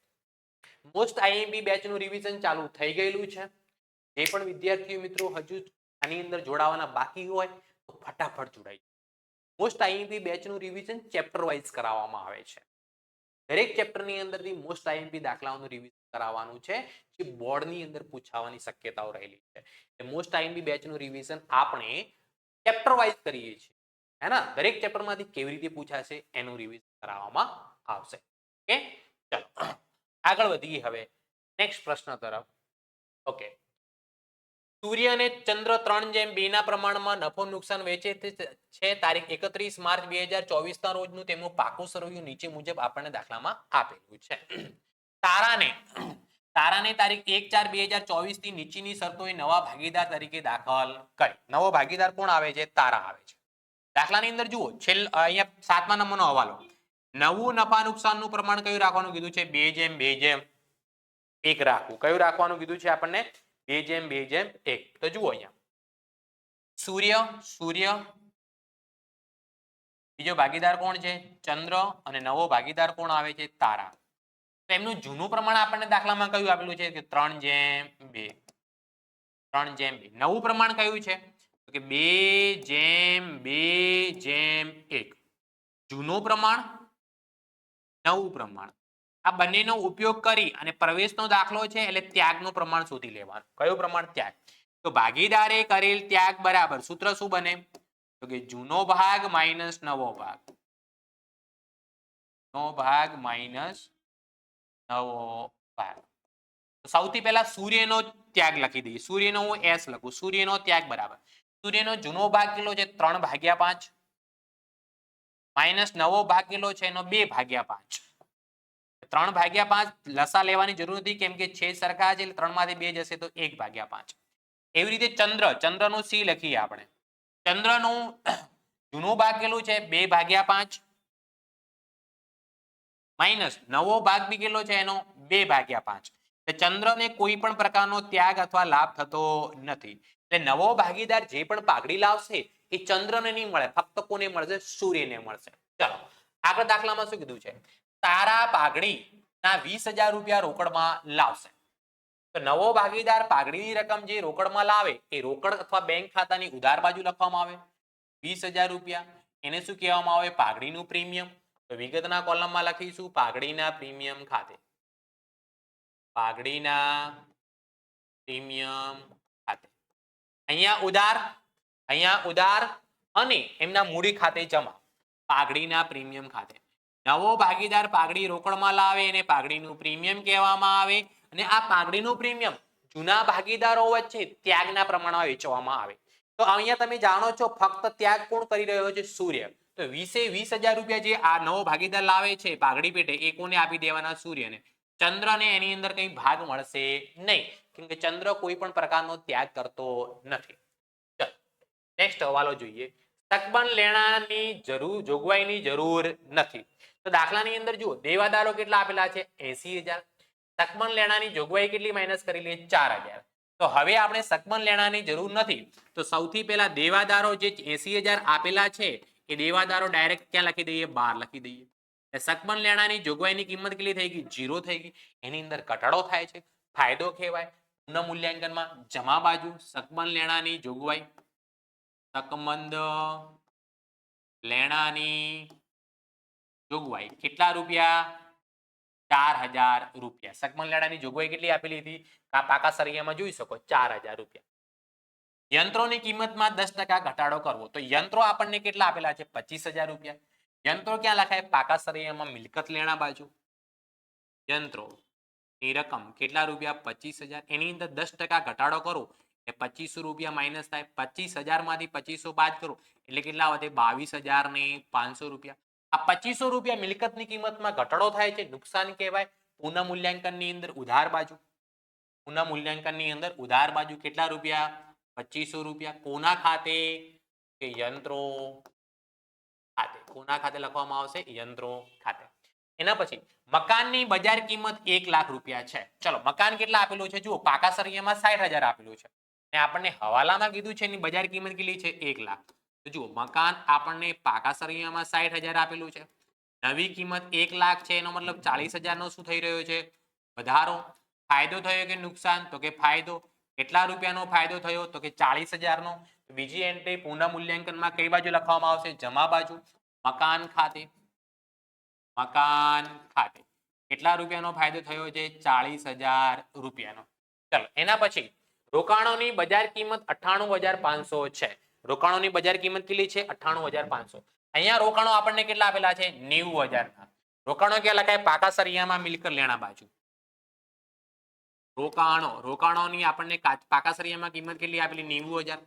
A: મોસ્ટ આઈએમપી બેચનું રિવિઝન ચાલુ થઈ ગયેલું છે. જે પણ વિદ્યાર્થીઓ મિત્રો હજુ આની અંદર જોડાવાના બાકી હોય તો ફટાફટ જોડાઈ. મોસ્ટ આઈએમપી બેચનું રિવિઝન ચેપ્ટર વાઇઝ કરાવવામાં આવે છે. દરેક ચેપ્ટરની અંદરથી મોસ્ટ આઈએમપી દાખલાઓનું રિવિઝન કરાવવાનું છે જે બોર્ડની અંદર પૂછાવાની શક્યતાઓ રહેલી છે. મોસ્ટ આઈએમપી બેચનું રિવિઝન આપણે ચેપ્ટર વાઇઝ કરીએ છીએ, હે ને? દરેક ચેપ્ટરમાંથી કેવી રીતે પૂછાશે એનું રિવિઝન કરાવવામાં આવશે. ઓકે, ચલો આગળ વધીએ હવે નેક્સ્ટ પ્રશ્ન તરફ. ઓકે, સૂર્ય અને ચંદ્ર 3:2 ના પ્રમાણમાં નફો નુકસાન વેચે છે. તારીખ 31 માર્ચ 2024 ના રોજનું તેમનું પાકું સરવૈયું નીચે મુજબ આપણને દાખલામાં આપેલું છે. તારાને તારીખ 1/4/2024 થી નીચેની શરતોએ નવા ભાગીદાર તરીકે દાખલ કરી. નવો ભાગીદાર કોણ આવે છે? તારા આવે છે. દાખલાની અંદર જુઓ, અહીંયા 7મા નંબરનો હવાલો. નવું નફા નુકસાનનું પ્રમાણ કયું રાખવાનું કીધું છે? 2:1 રાખવું. કયું રાખવાનું કીધું છે આપણને? 2:1. તો જુઓ અહીંયા સૂર્ય, બીજો ભાગીદાર કોણ છે? ચંદ્ર, અને નવો ભાગીદાર કોણ આવે છે? તારા. તો એમનું જૂનું પ્રમાણ આપણને દાખલામાં કયું આપેલું છે? કે 3:2. 3:2. નવું પ્રમાણ કયું છે? તો કે 2:2:1. જૂનું પ્રમાણ, નવું પ્રમાણ, આ બંનેનો ઉપયોગ કરી અને પ્રવેશનો દાખલો છે એટલે ત્યાગનું પ્રમાણ શોધી લેવાનું. કયું પ્રમાણ? ત્યાગ. તો ભાગીદારે કરેલ ત્યાગ બરાબર સૂત્ર શું બને? તો કે જૂનો ભાગ માઇનસ નવો ભાગ. નો ભાગ માઇનસ નવો ભાગ. સૌથી પહેલા સૂર્યનો ત્યાગ લખી દઈએ. સૂર્યનો હું S લખું. સૂર્યનો ત્યાગ બરાબર સૂર્યનો જૂનો ભાગ કેટલો છે? 3/5 માઇનસ નવો ભાગ કેટલો છે? એનો 2/5. 3/5 લસા લેવાની જરૂર નથી કેમ કે છેદ સરખા છે એટલે 3 માંથી 2 જશે તો 1/5. એવી રીતે ચંદ્રનો C લખીએ આપણે. ચંદ્રનું જૂનો ભાગ કેટલું છે? 2/5 માઇનસ નવો ભાગ બી કેટલો છે? એનો 2/5. ચંદ્રને કોઈ પણ પ્રકારનો ત્યાગ અથવા લાભ થતો નથી. એટલે નવો ભાગીદાર જે પણ પાઘડી લાવશે એ ચંદ્રને નહીં મળે, ફક્ત કોને મળશે? સૂર્યને મળશે. ચાલો આગળ દાખલામાં શું કીધું છે? તારા પાઘડી ના 20,000 રૂપિયા રોકડમાં લાવશે. તો નવો ભાગીદાર પાઘડીની રકમ જે રોકડમાં લાવે એ રોકડ અથવા બેંક ખાતાની ઉધાર બાજુ લખવામાં આવે 20,000 રૂપિયા. એને શું કહેવામાં આવે? પાઘડીનું પ્રીમિયમ. તો વિગતના કોલમમાં લખીશું પાઘડીના પ્રીમિયમ ખાતે. પાઘડીના પ્રીમિયમ ખાતે. અહીંયા ઉધાર અને એમના મૂડી ખાતે જમા. પાઘડીના પ્રીમિયમ ખાતે. નવો ભાગીદાર પાઘડી રોકડમાં લાવે એને પાઘડીનું પ્રીમિયમ કહેવામાં આવે. અને આ પાઘડીનું પ્રીમિયમ જૂના ભાગીદારો વચ્ચે ત્યાગના પ્રમાણમાં વેચવામાં આવે. તો અહીંયા તમે જાણો છો ફક્ત ત્યાગ કોણ કરી રહ્યો છે? સૂર્ય. તો 20,000 રૂપિયા જે આ નવો ભાગીદાર લાવે છે પાઘડી પેટે એ કોને આપી દેવાના? સૂર્યને. ચંદ્રને એની અંદર કઈ ભાગ મળશે નહીં કેમ કે ચંદ્ર કોઈ પણ પ્રકારનો ત્યાગ કરતો નથી. ચલો નેક્સ્ટ હવાલો જોઈએ. સકબંધ લેણાની જોગવાઈની જરૂર નથી. તો દાખલાની અંદર જુઓ દેવાદારો કેટલા આપેલા છે? 80,000. સકબંધ લેણાની જોગવાઈ કેટલી માઇનસ કરી લઈએ? 4,000. તો હવે આપણે સકબંધ લેણાની જરૂર નથી તો સૌથી પહેલા દેવાદારો જે 80,000 આપેલા છે એ દેવાદારો ડાયરેક્ટ ક્યાં લખી દઈએ? 12 લખી દઈએ. સકબંધ લેણાની જોગવાઈની કિંમત કેટલી થઈ ગઈ? 0 થઈ ગઈ. એની અંદર ઘટાડો થાય છે, ફાયદો કહેવાય. પુનઃ મૂલ્યાંકનમાં જમા બાજુ સકબંધ લેણાની જોગવાઈ, સકબંધ લેણાની જોગવાઈ કેટલા રૂપિયા? 4,000 રૂપિયા. સકબંધ લેણાની જોગવાઈ કેટલી આપેલી હતી? આ પાકા સરિયામાં જોઈ શકો 4,000 રૂપિયા. યંત્રોની કિંમતમાં 10% ઘટાડો કરવો. તો યંત્રો આપણને કેટલા આપેલા છે? 25,000 રૂપિયા. યંત્રો ક્યાં લખાય? પાકા સરિયામાં મિલકત લેણા બાજુ. યંત્રો ની રકમ કેટલા રૂપિયા? 25,000. એની અંદર 10% ઘટાડો કરો એ 2500 રૂપિયા માઇનસ થાય. 25,000 માંથી 2500 બાદ કરો એટલે કેટલા વધે? 22,500 રૂપિયા. આ 2500 રૂપિયા મિલકતની કિંમતમાં ઘટાડો થાય છે, નુકસાન કહેવાય. પુનઃ મૂલ્યાંકનની અંદર ઉધાર બાજુ. પુનઃ મૂલ્યાંકનની અંદર ઉધાર બાજુ કેટલા રૂપિયા? 2500 રૂપિયા. કોના ખાતે? કે યંત્રો ખાતે. કોના ખાતે લખવામાં આવશે? યંત્રો ખાતે. એના પછી મકાનની બજાર કિંમત 1 લાખ રૂપિયા છે. ચલો મકાન કેટલા આપેલું છે? જુઓ પાકા સરિયામાં 60,000 આપેલું છે ને આપણને હવાલામાં કીધું છે એની બજાર કિંમત કેટલી છે 1 લાખ. તો જુઓ મકાન આપણને પાકા સળિયામાં 60,000 આપેલું છે, નવી કિંમત 1 લાખ છે, એનો મતલબ 40,000 નો શું થઈ રહ્યો છે વધારો. ફાયદો થયો કે નુકસાન? તો કે ફાયદો. કેટલા રૂપિયાનો ફાયદો થયો? તો કે 40,000 નો. બીજી એન્ટ્રી પુનઃ મૂલ્યાંકનમાં કઈ બાજુ લખવામાં આવશે? જમા બાજુ. મકાન ખાતે, મકાન ખાતે કેટલા રૂપિયાનો ફાયદો થયો છે? 40,000 રૂપિયાનો. ચલો એના પછી રોકાણોની બજાર કિંમત 98,500 છે. રોકાણોની બજાર કિંમત કેટલી છે? 98,500. અહીંયા રોકાણો આપણને કેટલા આપેલા છે? 90,000 ના. રોકાણો ક્યાં લખાય? પાકા સરિયામાં મિલકત લેણા બાજુ. રોકાણોની આપણને પાકા સરિયામાં કિંમત કેટલી આપેલી? 90,000.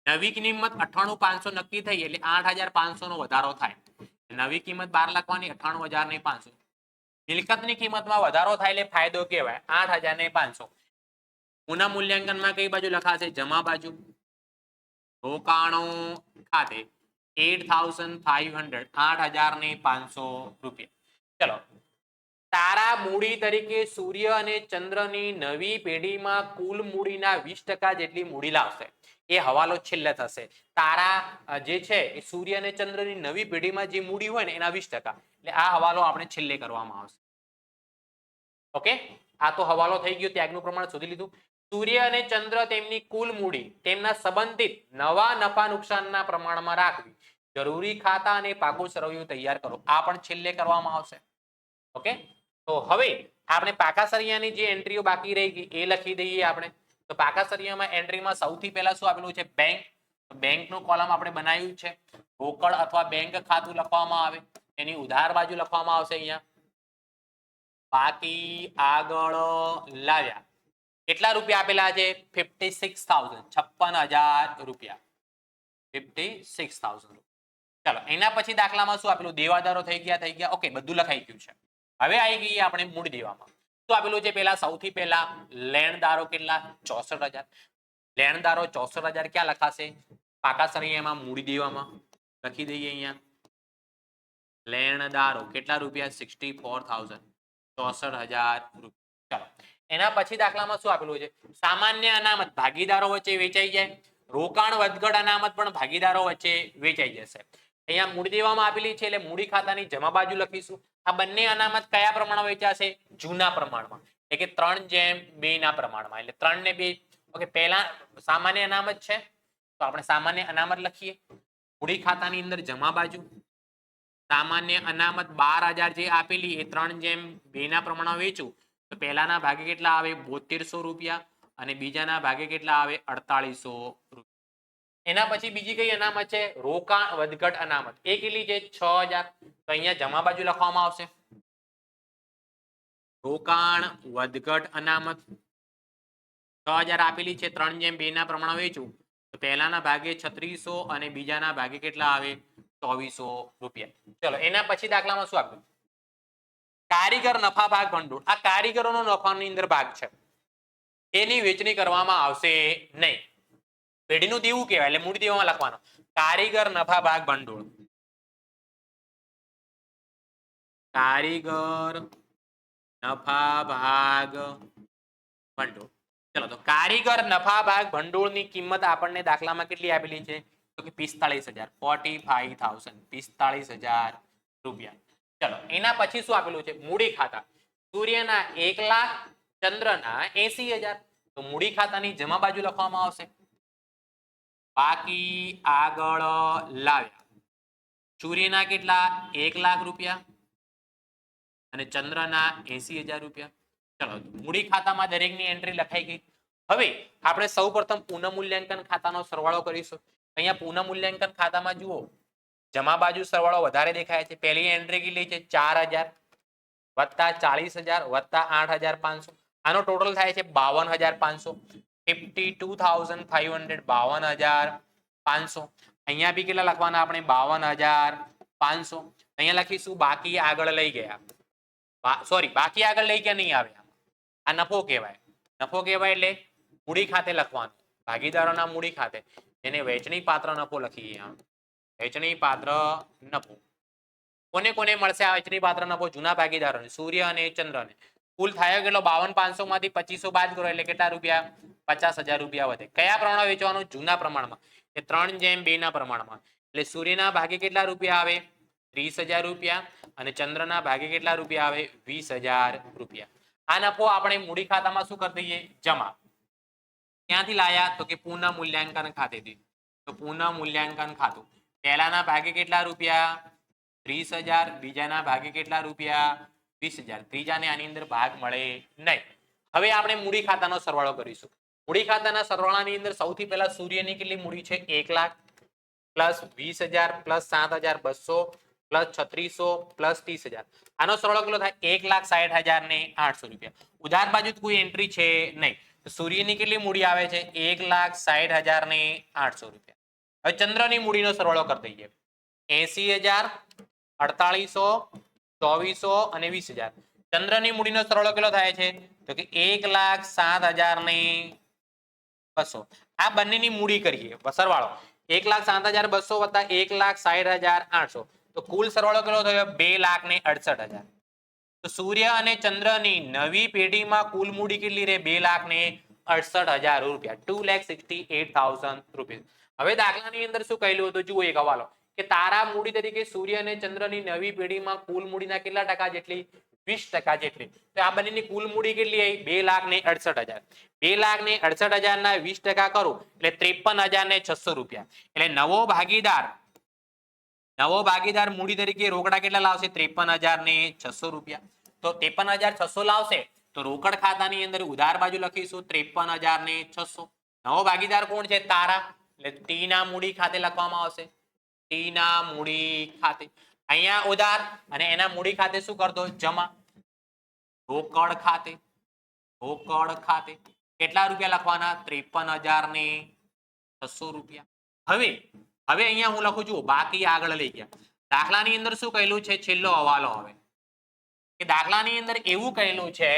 A: નવી કિંમત 98,500 નક્કી થઈ એટલે 8,500 નો વધારો થાય. નવી કિંમત 12 લખવાની, 98,500. મિલકતની કિંમતમાં વધારો થાય એટલે ફાયદો કહેવાય. 8,500. પુનઃ મૂલ્યાંકનમાં કઈ બાજુ લખાશે? જમા બાજુ. રોકાણો ખાતે 8,500, 8,500 રૂપિયા. ચલો તારા મૂડી તરીકે સૂર્ય અને ચંદ્રની નવી પેઢીમાં કુલ મૂડીના 20% જેટલી મૂડી લાવશે. એ હવાલો છેલ્લે થશે. તારા જે છે એ સૂર્ય અને ચંદ્રની નવી પેઢીમાં જે મૂડી હોય ને એના 20%. એટલે આ હવાલો આપણે છેલ્લે કરવામાં આવશે. ઓકે, આ તો હવાલો થઈ ગયો, ત્યાગનું પ્રમાણ શોધી લીધું. સૂર્ય અને ચંદ્ર તેમની કુલ મૂડી તેમના સંબંધિત નવા નફા નુકસાનના પ્રમાણમાં રાખવી. જરૂરી ખાતા અને પાકું સરવૈયું તૈયાર કરો. આ પણ છેલ્લે કરવામાં આવશે. ઓકે, તો હવે આપણે પાકા સરિયાની જે એન્ટ્રીઓ બાકી રહી ગઈ એ લખી દઈએ આપણે. તો પાકા સરિયામાં એન્ટ્રીમાં સૌથી પહેલા શું આપેલું છે? બેંક. બેંકનું કોલમ આપણે બનાવ્યું છે. રોકડ અથવા બેંક ખાતું લખવામાં આવે, એની ઉધાર બાજુ લખવામાં આવશે અહીંયા. બાકી આગળ લાવ્યા. કેટલા રૂપિયા આપેલા છે? 56,000, 56,000 રૂપિયા. 56,000. ચાલો એના પછી દાખલામાં શું આપેલું? દેવાદારો થઈ ગયા. ઓકે, બધું લખાઈ ગયું છે. હવે આવી ગઈ આપણે મૂળ દેવામાં. શું આપેલું છે? પેલા સૌથી પહેલા લેણદારો કેટલા? 64,000. લેણદારો 64,000 ક્યાં લખાશે? પાકા સરિયામાં મૂડી દેવામાં લખી દઈએ અહીંયા. લેણદારો કેટલા રૂપિયા? 64,000, 64,000 રૂપિયા. ચાલો એના પછી દાખલામાં શું આપેલું છે? સામાન્ય અનામત ભાગીદારો વચ્ચે વેચાઈ જાય. રોકાણ વધઘટ અનામત પણ ભાગીદારો વચ્ચે વેચાઈ જશે. અહીંયા મૂડી દેવામાં આપેલી છે એટલે મૂડી ખાતાની જમા બાજુ લખીશું. આ બંને અનામત કયા પ્રમાણમાં વેચાશે? જૂના પ્રમાણમાં, એટલે કે 3:2 ના પ્રમાણમાં. એટલે 3 ને 2. ઓકે, પહેલા સામાન્ય અનામત છે તો આપણે સામાન્ય અનામત લખીએ. મૂડી ખાતાની અંદર જમા બાજુ સામાન્ય અનામત 12,000 જે આપેલી એ 3:2 ના પ્રમાણમાં વેચું તો પહેલાના ભાગે કેટલા આવે? 7200 રૂપિયા અને બીજાના ભાગે કેટલા આવે? 4800 રૂપિયા. એના પછી બીજી કઈ અનામત છે? રોકાણ વધઘટ અનામત. એ કેટલી છે? 6,000. તો અહીંયા જમા બાજુ લખવામાં આવશે. રોકાણ વધઘટ અનામત 6,000 આપેલી છે, 3:2 ના પ્રમાણ વેચું તો પહેલાના ભાગે 3600 અને બીજાના ભાગે કેટલા આવે? 2400 રૂપિયા. ચલો એના પછી દાખલામાં શું આપ્યું? કારીગર નફા ભાગ ભંડોળ. આ કારીગરોનો નફાની અંદર ભાગ છે, એની વેચણી કરવામાં આવશે નહીં. પેઢીનું દેવું કહેવાય એટલે મૂડી દેવામાં લખવાનો. કારીગર નફા ભાગ ભંડોળ. કારીગર નફા ભાગ ભંડોળ. ચલો તો કારીગર નફા ભાગ ભંડોળની કિંમત આપણને દાખલામાં કેટલી આપેલી છે? તો કે 45,000, 45,000, 45,000 રૂપિયા. ચલો એના પછી શું આપેલું છે? મૂડી ખાતા. સૂર્યના 1 લાખ, ચંદ્રના 80,000. તો મૂડી ખાતાની જમા બાજુ લખવામાં આવશે. બાકી આગળ લાવ્યા. સૂર્યના કેટલા? 1 લાખ રૂપિયા અને ચંદ્રના 80,000 રૂપિયા. ચલો મૂડી ખાતામાં દરેકની એન્ટ્રી લખાઈ ગઈ. હવે આપણે સૌપ્રથમ પુનઃ મૂલ્યાંકન ખાતાનો સરવાળો કરીશું. અહીંયા પુનઃ મૂલ્યાંકન ખાતામાં જુઓ જમા બાજુ સરવાળો વધારે દેખાય છે. પહેલી એન્ટ્રી કેટલી છે? 4,000 વત્તા 40,000 વત્તા 8,500. આનો ટોટલ થાય છે 52,500. 52,500, 52,500. અહીંયા બી કેટલા લખવાના આપણે? 52,500. અહીંયા લખીશું બાકી આગળ લઈ ગયા. સોરી, બાકી આગળ લઈ ગયા નહીં આવે. આ નફો કહેવાય. નફો કહેવાય એટલે મૂડી ખાતે લખવાનું. ભાગીદારોના મૂડી ખાતે એને વેચણી પાત્ર નફો લખીએ. વેચણી પાત્ર નફો કોને કોને મળશે? આ વેચણી પાત્ર નફો જૂના ભાગીદારોને, સૂર્ય અને ચંદ્રને. કુલ થાય કેટલો 52,500 માંથી 2500 બાદ કરો એટલે કેટલા રૂપિયા 50,000 રૂપિયા વધે. કયા પ્રમાણમાં વેચવાનું? જૂના પ્રમાણમાં, એ 3:2 ના પ્રમાણમાં. એટલે સૂર્યના ભાગે કેટલા રૂપિયા આવે? 30,000 રૂપિયા અને ચંદ્રના ભાગે કેટલા રૂપિયા આવે? 20,000 રૂપિયા. આ નફો આપણે મૂડી ખાતામાં શું કરી દઈએ? જમા. ક્યાંથી લાયા? તો કે પુનઃ મૂલ્યાંકન ખાતેથી. તો પુનઃ મૂલ્યાંકન ખાતું. પહેલાના ભાગે કેટલા રૂપિયા? 30,000. બીજાના ભાગે કેટલા રૂપિયા? 20,000. ત્રીજાને આની અંદર ભાગ મળે નહીં. હવે આપણે મૂડી ખાતાનો સરવાળો કરીશું. મૂડી ખાતાના સરવાળાની અંદર સૌથી પહેલા સૂર્યની કેટલી મૂડી છે? 1 lakh plus 20,000 plus 7,200 plus 3600 plus 30,000. આનો સરવાળો કેટલો થાય? 1,60,000 ને 800 રૂપિયા. ઉધાર બાજુ કોઈ એન્ટ્રી છે નહીં. સૂર્યની કેટલી મૂડી આવે છે? 1,60,000 ને 800 રૂપિયા. હવે ચંદ્રની મૂડીનો સરવાળો કરી દઈએ. 80,000 4800 2400 અને 20,000. ચંદ્રની મૂડીનો સરવાળો કેટલો થાય છે? તો કે 1,07,000 ને 200. આ બંનેની મૂડી કરીએ સરવાળો. 1,07,200 વત્તા 1,60,800. તો કુલ સરવાળો કેટલો થયો? 2,68,000. તો સૂર્ય અને ચંદ્રની નવી પેઢીમાં કુલ મૂડી કેટલી રહે? 2,68,000 રૂપિયા. 2,68,000 રૂપિયા. હવે દાખલાની અંદર શું કહેલું હતું? જુઓ એક હવાલો કે તારા મૂડી તરીકે સૂર્ય અને ચંદ્રની નવી પેઢીમાં કુલ મૂડીના કેટલા ટકા જેટલી? 20% જેટલી. તો આ બંનેની કુલ મૂડી કેટલી આવી? 2,68,000. 2,68,000 ના 20% કરું એટલે 53,600 રૂપિયા. એટલે નવો ભાગીદાર મૂડી તરીકે રોકડા કેટલા લાવશે? 53,600 રૂપિયા. તો 53,600 લાવશે તો રોકડ ખાતાની અંદર ઉધાર બાજુ લખીશું 53,600. નવો ભાગીદાર કોણ છે? તારા. એટલે ટી ના મૂડી ખાતે લખવામાં આવશે. ટી ના મૂડી ખાતે. અહીંયા ઉધાર અને એના મૂડી ખાતે શું કરતો? જમા. રોકડ ખાતે. કેટલા રૂપિયા લખવાના? 53,600 રૂપિયા. હવે અહીંયા હું લખું છું બાકી. આગળ લઈ ગયા. દાખલાની અંદર શું કહેલું છે? છેલ્લો હવાલો હવે કે દાખલાની અંદર એવું કહેલું છે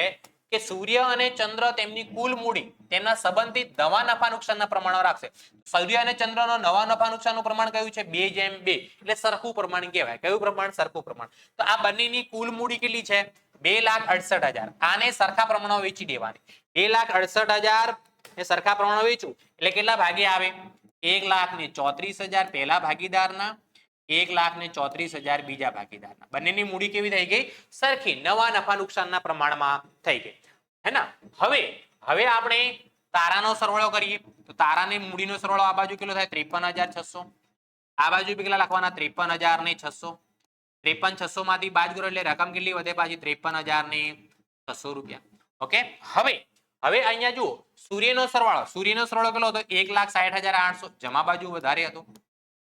A: કે સૂર્ય અને ચંદ્ર તેમની કુલ મૂડી તેમના સંબંધિત નવા નફા નુકસાનના પ્રમાણો રાખશે. સૂર્ય અને ચંદ્રનો નવા નફા નુકસાનનું પ્રમાણ કયું છે? 2:2. એટલે સરખું પ્રમાણ કહેવાય. કયું પ્રમાણ? સરખું પ્રમાણ. તો આ બંનેની કુલ મૂડી કેટલી છે? 2,68,000. આને સરખા પ્રમાણમાં વેચી દેવાની. 2,68,000 એ સરખા પ્રમાણમાં વેચું એટલે કેટલા ભાગે આવે? 1,34,000 પહેલા ભાગીદારના, 1,34,000 બીજા ભાગીદારના. બંનેની મૂડી કેવી થઈ ગઈ? સરખી. નવા નફા નુકસાનના પ્રમાણમાં થઈ ગઈ. હે ના? હવે આપણે તારાનો સરવાળો કરીએ. તો તારાની મૂડીનો સરવાળો આ બાજુ કેટલો થાય? 53,600. આ બાજુ કેટલા લખવાના? 53,600. 53,600 માંથી બાદ કરો એટલે રકમ કેટલી વધે? પાછી 53,600 રૂપિયા. ઓકે. હવે અહીંયા જુઓ સૂર્યનો સરવાળો કેટલો હતો? 1,60,800. જમા બાજુ વધારે હતો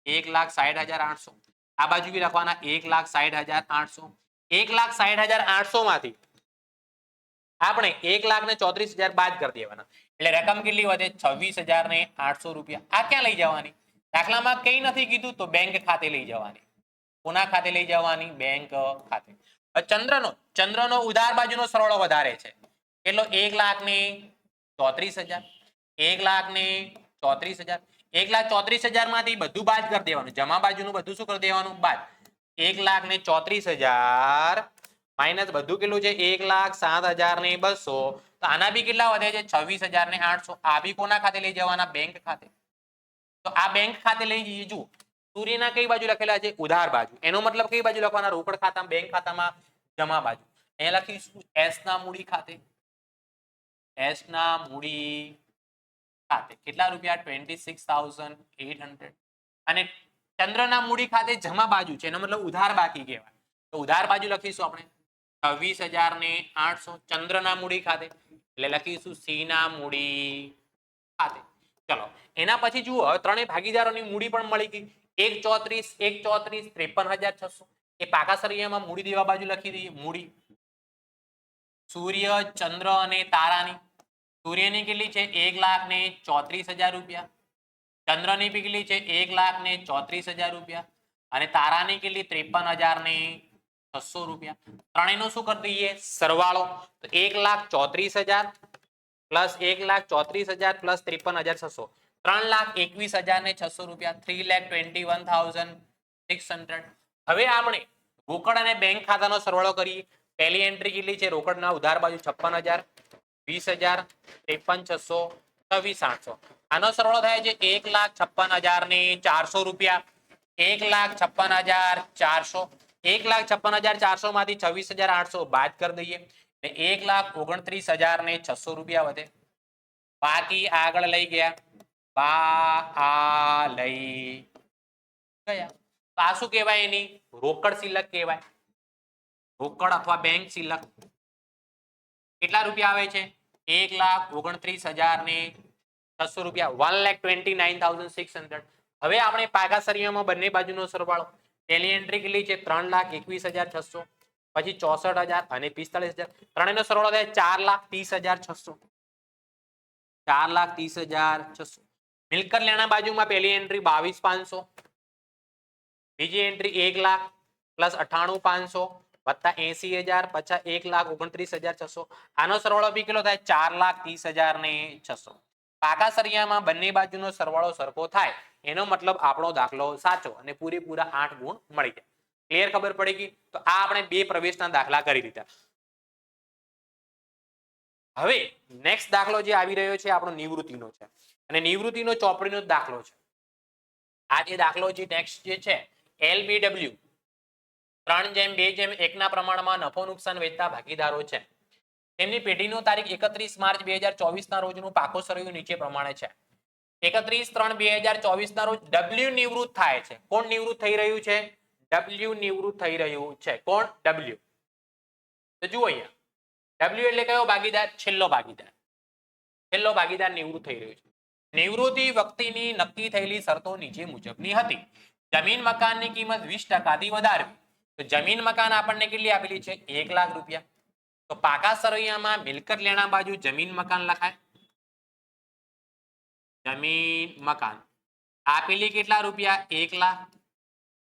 A: 1,60,800. આ બાજુ બી લખવાના 1,60,800. 1,60,800 માંથી આપણે 1,34,000 બાદ કરી દેવાના એટલે રકમ કેટલી વધે? 26,800 રૂપિયા. આ ક્યાં લઈ જવાની? દાખલામાં કઈ નથી કીધું તો બેંક ખાતે લઈ જવાની. કોના ખાતે લઈ જવાની? બેંક ખાતે. ચંદ્રનો ઉધાર બાજુનો સરવાળો વધારે છે. કેટલો? 1,34,000. 1,34,000. 1,34,000 માંથી બધું બાદ કરી દેવાનું. જમા બાજુનું બધું શું કરી દેવાનું? બાદ. 1,34,000 માઇનસ બધું કેટલું છે? 1,07,200. તો આના બી કેટલા વધે છે? 26,800. આ બી કોના ખાતે લઈ જવાના? બેંક ખાતે. તો આ બેંક ખાતે લઈ જઈએ. જુઓ સૂર્યના કઈ બાજુ લખેલા છે? ઉધાર બાજુ. એનો મતલબ કઈ બાજુ લખવાના? રોકડ ખાતામાં, બેંક ખાતામાં, જમા બાજુ. અહીંયા લખીશું એસ ના મૂડી ખાતે. એસ ના મૂડી ખાતે કેટલા રૂપિયા? 26,800. અને ચંદ્રના મૂડી ખાતે જમા બાજુ છે એનો મતલબ ઉધાર બાકી કહેવાય. તો ઉધાર બાજુ લખીશું આપણે 26,800. ચંદ્રના મૂડી ખાતે એટલે લખીશું સી ના મૂડી ખાતે. ચલો એના પછી જુઓ હવે ત્રણેય ભાગીદારોની મૂડી પણ મળી ગઈ. 1,34,1,34 53,600. એ પાકા સરિયામાં મૂડી દેવા બાજુ લખી દઈએ. મૂડી સૂર્ય, ચંદ્ર અને તારાની. સૂર્યની કેટલી છે? 1,34,000 રૂપિયા. ચંદ્રની કેટલી છે? 1,34,000 રૂપિયા. અને તારાની કેટલી? 53,600 રૂપિયા. ત્રણેયનો શું કરી દઈએ? સરવાળો. તો 1,34,000 પ્લસ 1,34,000 પ્લસ 53,600 3,21,600 રૂપિયા. 3,21,600. હવે આપણે રોકડ અને બેંક ખાતાનો સરવાળો કરીએ. પહેલી એન્ટ્રી કેટલી છે રોકડના ઉધાર બાજુ 56,000, 20,000, 53,600, 26,800. આનો સરવાળો થાય છે 1,56,400 રૂપિયા. 1,56,400. 1,56,400 માંથી 26,800 બાદ કરી દઈએ. 1,29,600 રૂપિયા વધે. બાકી આગળ લઈ ગયા લઈ ગયા. તો આ શું કહેવાય? એની રોકડ શિલ્લક કહેવાય. રોકડ અથવા બેંક શિલ્લક. કેટલા રૂપિયા આવે છે? 1,29,600 રૂપિયા. 1,29,600. હવે આપણે પાકા સરિયામાં બંને બાજુનો સરવાળો. પહેલી એન્ટ્રી કેટલી છે? 3,21,600, પછી 64,000 અને 45,000. ત્રણેયનો સરવાળો થાય 4,30,600. 4,30,600. મિલકત લેણા બાજુમાં પહેલી એન્ટ્રી 22,500, બીજી એન્ટ્રી 1,00,000 પ્લસ 98,500 વત્તા 80,000 પચાસ 1,29,600. આનો સરવાળો બી કેટલો થાય? 4,30,600. પાકા સરિયામાં બંને બાજુનો સરવાળો સરખો થાય એનો મતલબ આપણો દાખલો સાચો અને પૂરેપૂરા 8 ગુણ મળી જાય. ક્લિયર? ખબર પડી ગઈ? તો આ આપણે બે પ્રવેશના દાખલા કરી દીધા. હવે નેક્સ્ટ દાખલો જે આવી રહ્યો છે આપણો નિવૃત્તિનો છે અને નિવૃત્તિનો ચોપડીનો જ દાખલો છે. આ જે દાખલો જે નેક્સ્ટ જે છે LBW 3:2:1 ના પ્રમાણમાં નફો નુકસાન વેચતા ભાગીદારો છે. તેમની પેઢીનો તારીખ 31 માર્ચ 2024 ના રોજનું પાકો સરવૈયું નીચે પ્રમાણે છે. 31/3/2024 ના રોજ W નિવૃત્ત થાય છે. કોણ નિવૃત્ત થઈ રહ્યું છે? W નિવૃત્ત થઈ રહ્યું છે. કોણ? W. તો જુઓ અહીંયા W એટલે કયો ભાગીદાર? છેલ્લો ભાગીદાર. છેલ્લો ભાગીદાર નિવૃત્ત થઈ રહ્યો છે. નિવૃત્તિ વ્યક્તિની નક્કી થયેલી શરતો નીચે મુજબની હતી. જમીન મકાનની કિંમત 20% થી વધારવી. તો જમીન મકાન આપણને કેટલી આપેલી છે? 1,00,000 રૂપિયા. તો પાકા સરવૈયામાં મિલકત લેણા બાજુ જમીન મકાન લખાય. જમીન મકાન આપેલી કેટલા રૂપિયા? 1,00,000.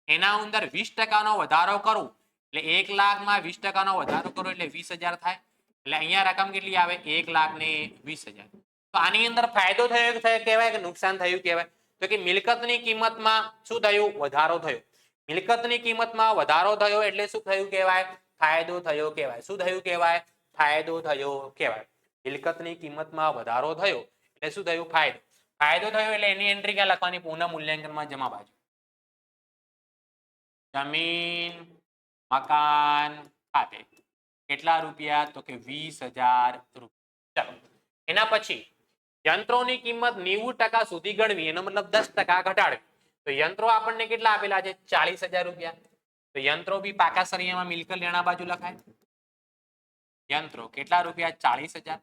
A: એના અંદર 20% નો વધારો કરું એટલે 1,00,000 માં 20% નો વધારો કરો એટલે 20,000 થાય. એટલે અહીંયા રકમ કેટલી આવે? 1,20,000. તો આની અંદર ફાયદો થયો કહેવાય કે નુકસાન થયું કહેવાય? તો કે મિલકતની કિંમતમાં શું થયું? વધારો થયો. મિલકતની કિંમતમાં વધારો થયો એટલે શું થયું કહેવાય? ફાયદો થયો કહેવાય. શું થયું કહેવાય? ફાયદો થયો કહેવાય. મિલકતની કિંમતમાં વધારો થયો એટલે શું થયું? ફાયદો. ફાયદો થયો એટલે એની એન્ટ્રી ક્યાં લખવાની? પુનઃ મૂલ્યાંકનમાં જમા બાજુ. જમીન મકાન ખાતે કેટલા રૂપિયા? તો કે 20,000 રૂપિયા. ચલો એના પછી યંત્રોની કિંમત 90% સુધી ગણવી. એનો મતલબ 10% ઘટાડવી. તો યંત્રો આપણને કેટલા આપેલા છે? 40,000 રૂપિયા. તો યંત્રો બી પાકા સરિયામાં મિલકત લેણા બાજુ લખાય. યંત્રો કેટલા રૂપિયા? 40,000.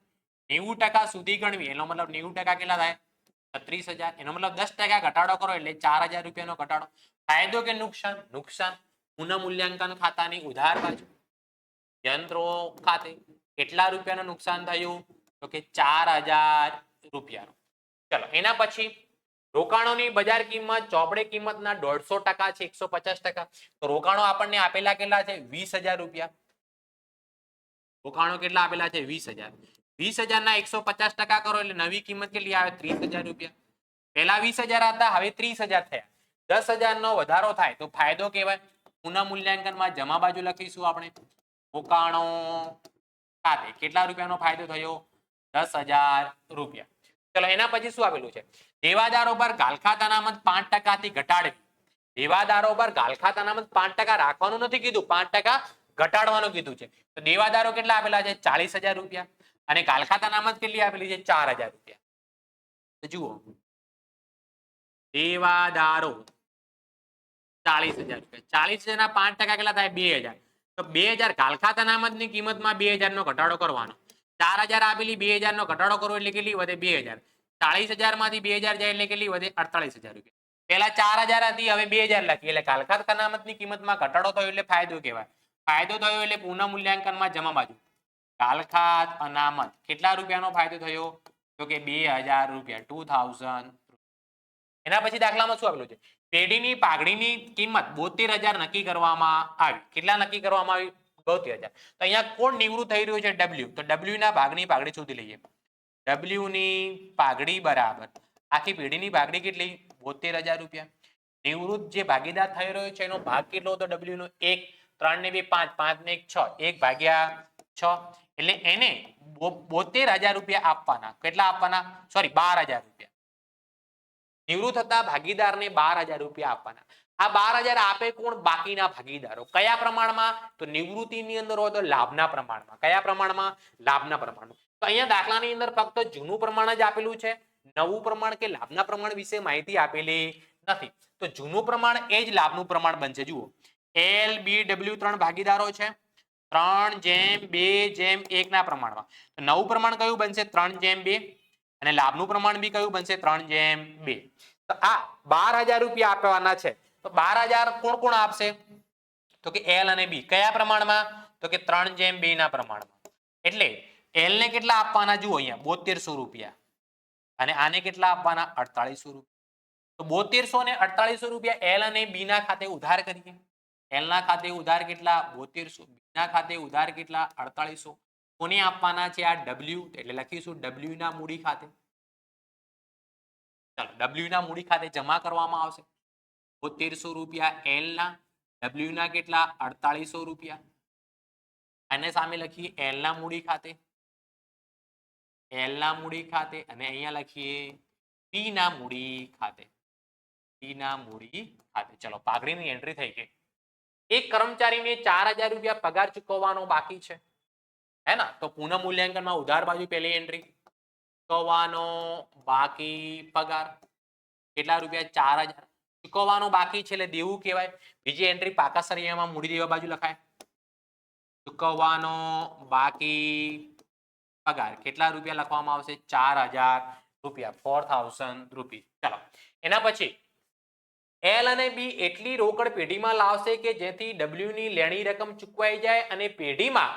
A: 90% સુધી ગણવી એનો મતલબ 90% કેટલા થાય? 36,000. એનો મતલબ 10% ઘટાડો કરો એટલે 4,000 રૂપિયાનો ઘટાડો. ફાયદો કે નુકસાન? નુકસાન. પુનઃ મૂલ્યાંકન ખાતાની ઉધાર બાજુ યંત્રો ખાતે કેટલા રૂપિયાનું નુકસાન થયું? તો કે 4,000 રૂપિયાનું. ચલો એના પછી રોકાણોની બજાર કિંમત ચોપડે કિંમતના 150% છે, 150%. તો રોકાણો આપણને આપેલા કેટલા છે? 20,000 રૂપિયા. રોકાણો કેટલા આપેલા છે? 20,000. 20,000 ના 150% કરો એટલે નવી કિંમત કેટલી આવે? 30,000 રૂપિયા. પહેલા 20,000 હતા, હવે 30,000 થયા. 10,000 નો વધારો થાય તો ફાયદો કહેવાય. પુનઃ મૂલ્યાંકનમાં જમા બાજુ લખીશું આપણે. રોકાણો ખાતે કેટલા રૂપિયાનો ફાયદો થયો? 10,000 રૂપિયા. ચલો એના પછી શું આપેલું છે? દેવાદારો પર ગાલખાત અનામત 5% થી ઘટાડવી. દેવાદારો પર ગાલખાત અનામત 5% રાખવાનું નથી કીધું, 5% ઘટાડવાનું કીધું છે. તો દેવાદારો કેટલા આપેલા છે? 40,000 રૂપિયા. અને ગાલખાત અનામત કેટલી આપેલી છે? 4,000 રૂપિયા. તો જુઓ દેવાદારો 40,000 રૂપિયા. 40,000 ના 5% કેટલા થાય? 2,000. તો 2,000 ગાલખાત અનામતની કિંમતમાં 2,000 નો ઘટાડો કરવાનો. 4,000 આપેલી, 2,000 નો ઘટાડો કરો એટલે કેટલી વધે? 2,000. 40,000 માંથી 2,000 જાય એટલે કેટલી વધે? 48,000 રૂપિયા. પહેલા 4,000 હતી, હવે 2,000 લખી એટલે ગાલખાત અનામતની કિંમતમાં ઘટાડો થયો એટલે ફાયદો કહેવાય. ફાયદો થયો એટલે પુનઃ મૂલ્યાંકનમાં જમા બાજુ ગાલખાત અનામત કેટલા રૂપિયાનો ફાયદો થયો? તો કે 2,000 રૂપિયા. 2,000. એના પછી દાખલામાં શું આપેલું છે? પેઢીની પાઘડીની કિંમત 72,000 નક્કી કરવામાં આવી. કેટલા નક્કી કરવામાં આવી? 72,000. તો અહીંયા કોણ નિવૃત્ત થઈ રહ્યું છે? W. તો W ના ભાગની પાઘડી શોધી લઈએ. W ની પાઘડી બરાબર આખી પેઢીની પાઘડી કેટલી? 72,000 રૂપિયા. નિવૃત્ત જે ભાગીદાર થઈ રહ્યો છે એનો ભાગ કેટલો હતો? W નો 1. 3 ને 2 5, 5 ને 1 6, 1 ભાગ્યા 6 એટલે એને 72,000 રૂપિયા આપવાના. કેટલા આપવાના? સોરી 12,000 રૂપિયા. નિવૃત્ત થતા ભાગીદારને 12,000 રૂપિયા આપવાના. આ 12,000 આપે કોણ? બાકીના ભાગીદારો. કયા પ્રમાણમાં? તો નિવૃત્તિની અંદર હોય તો લાભના પ્રમાણમાં. કયા પ્રમાણમાં? લાભના પ્રમાણમાં. તો અહીંયા દાખલાની અંદર ફક્ત જૂનું પ્રમાણ જ આપેલું છે, નવું પ્રમાણ કે લાભના પ્રમાણ વિશે માહિતી આપેલી નથી. તો જૂનું પ્રમાણ એ જ લાભનું પ્રમાણ બનશે. જુઓ, LBW 3 ભાગીદારો છે, 3:2:1 ના પ્રમાણમાં. તો નવું પ્રમાણ કયું બનશે? 3:2. અને લાભનું પ્રમાણ બી કયું બનશે? 3:2. તો આ 12,000 રૂપિયા આપવાના છે. તો 12,000 કોણ કોણ આપશે? તો કે L અને B. કયા પ્રમાણમાં? તો કે 3:2 ના પ્રમાણમાં. એટલે L ને કેટલા આપવાના? જુઓ અહીંયા 7200 રૂપિયા અને આને કેટલા આપવાના? 4800 રૂપિયા. તો 7200 ને 4800 રૂપિયા L અને B ના ખાતે ઉધાર કરીએ. L ના ખાતે ઉધાર કેટલા? 7200. B ના ખાતે ઉધાર કેટલા? 4800. કોને આપવાના છે? આ W. એટલે લખીશું W ના મૂડી ખાતે. ચાલો, W ના મૂડી ખાતે જમા કરવામાં આવશે 7200 રૂપિયા L ના, W ના કેટલા? 4800 રૂપિયા. આને સામે લખીએ L ના મૂડી ખાતે, L ના મૂડી ખાતે, અને અહીંયા લખીએ P ના મૂડી ખાતે, P ના મૂડી ખાતે. ચલો, પાઘડીની એન્ટ્રી થઈ ગઈ. એક કર્મચારીને 4,000 રૂપિયા પગાર ચૂકવવાનો બાકી છે, હે ના? તો પુનઃ મૂલ્યાંકનમાં ઉધાર બાજુ પહેલી એન્ટ્રી, ચૂકવવાનો બાકી પગાર કેટલા રૂપિયા? 4,000. ચૂકવવાનો બાકી છે એટલે દેવું કહેવાય. બીજી એન્ટ્રી પાકા સરિયામાં મૂડી દેવા બાજુ લખાય. ચૂકવવાનો બાકી પગાર કેટલા રૂપિયા લખવામાં આવશે? 4,000 રૂપિયા, 4,000 રૂપીસ. ચાલો, એના પછી L અને B એટલી રોકડ પેઢીમાં લાવશે કે જેથી W ની લેણી રકમ ચૂકવાઈ જાય અને પેઢીમાં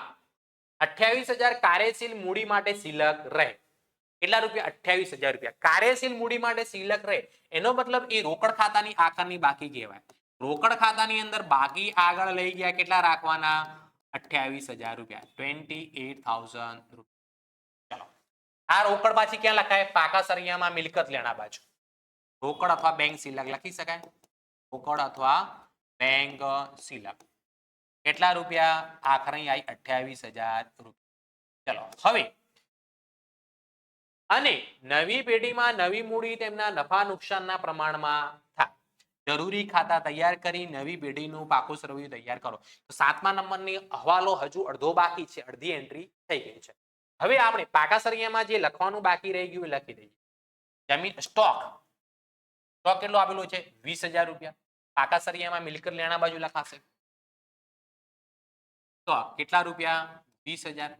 A: 28,000 કાર્યશીલ મૂડી માટે શિલ્લક રહે. કેટલા રૂપિયા? 28,000 રૂપિયા કાર્યશીલ મૂડી માટે શિલ્લક રહે. એનો મતલબ એ રોકડ ખાતાની આખરની બાકી કહેવાય. રોકડ ખાતાની અંદર બાકી આગળ લઈ ગયા કેટલા રાખવાના? 28,000 રૂપિયા, 28,000 રૂપિયા. ચાલો, આ રોકડ પાછી ક્યાં લખાય? પાકા સરિયામાં મિલકત લેણા બાજુ. રોકડ અથવા બેંક શિલ્લક લખી શકાય. રોકડ અથવા બેંક શિલ્લક કેટલા રૂપિયા? આખરે આવી 28,000 રૂપિયા. ચલો, હવે અને નવી પેઢીમાં નવી મૂડી તેમના નફા નુકસાનના પ્રમાણમાં થાય. જરૂરી ખાતા તૈયાર કરી નવી પેઢીનું પાકું સરવૈયું તૈયાર કરો. તો 7મા નંબરની અહેવાલો હજુ અડધો બાકી છે, અડધી એન્ટ્રી થઈ ગઈ છે. હવે આપણે પાકા સરિયામાં જે લખવાનું બાકી રહી ગયું એ લખી દઈએ. જમીન સ્ટોક, સ્ટોક કેટલો આપેલો છે? 20,000 રૂપિયા. પાકા સરિયામાં મિલકત લેણા બાજુ લખાશે. સ્ટોક કેટલા રૂપિયા? 20,000,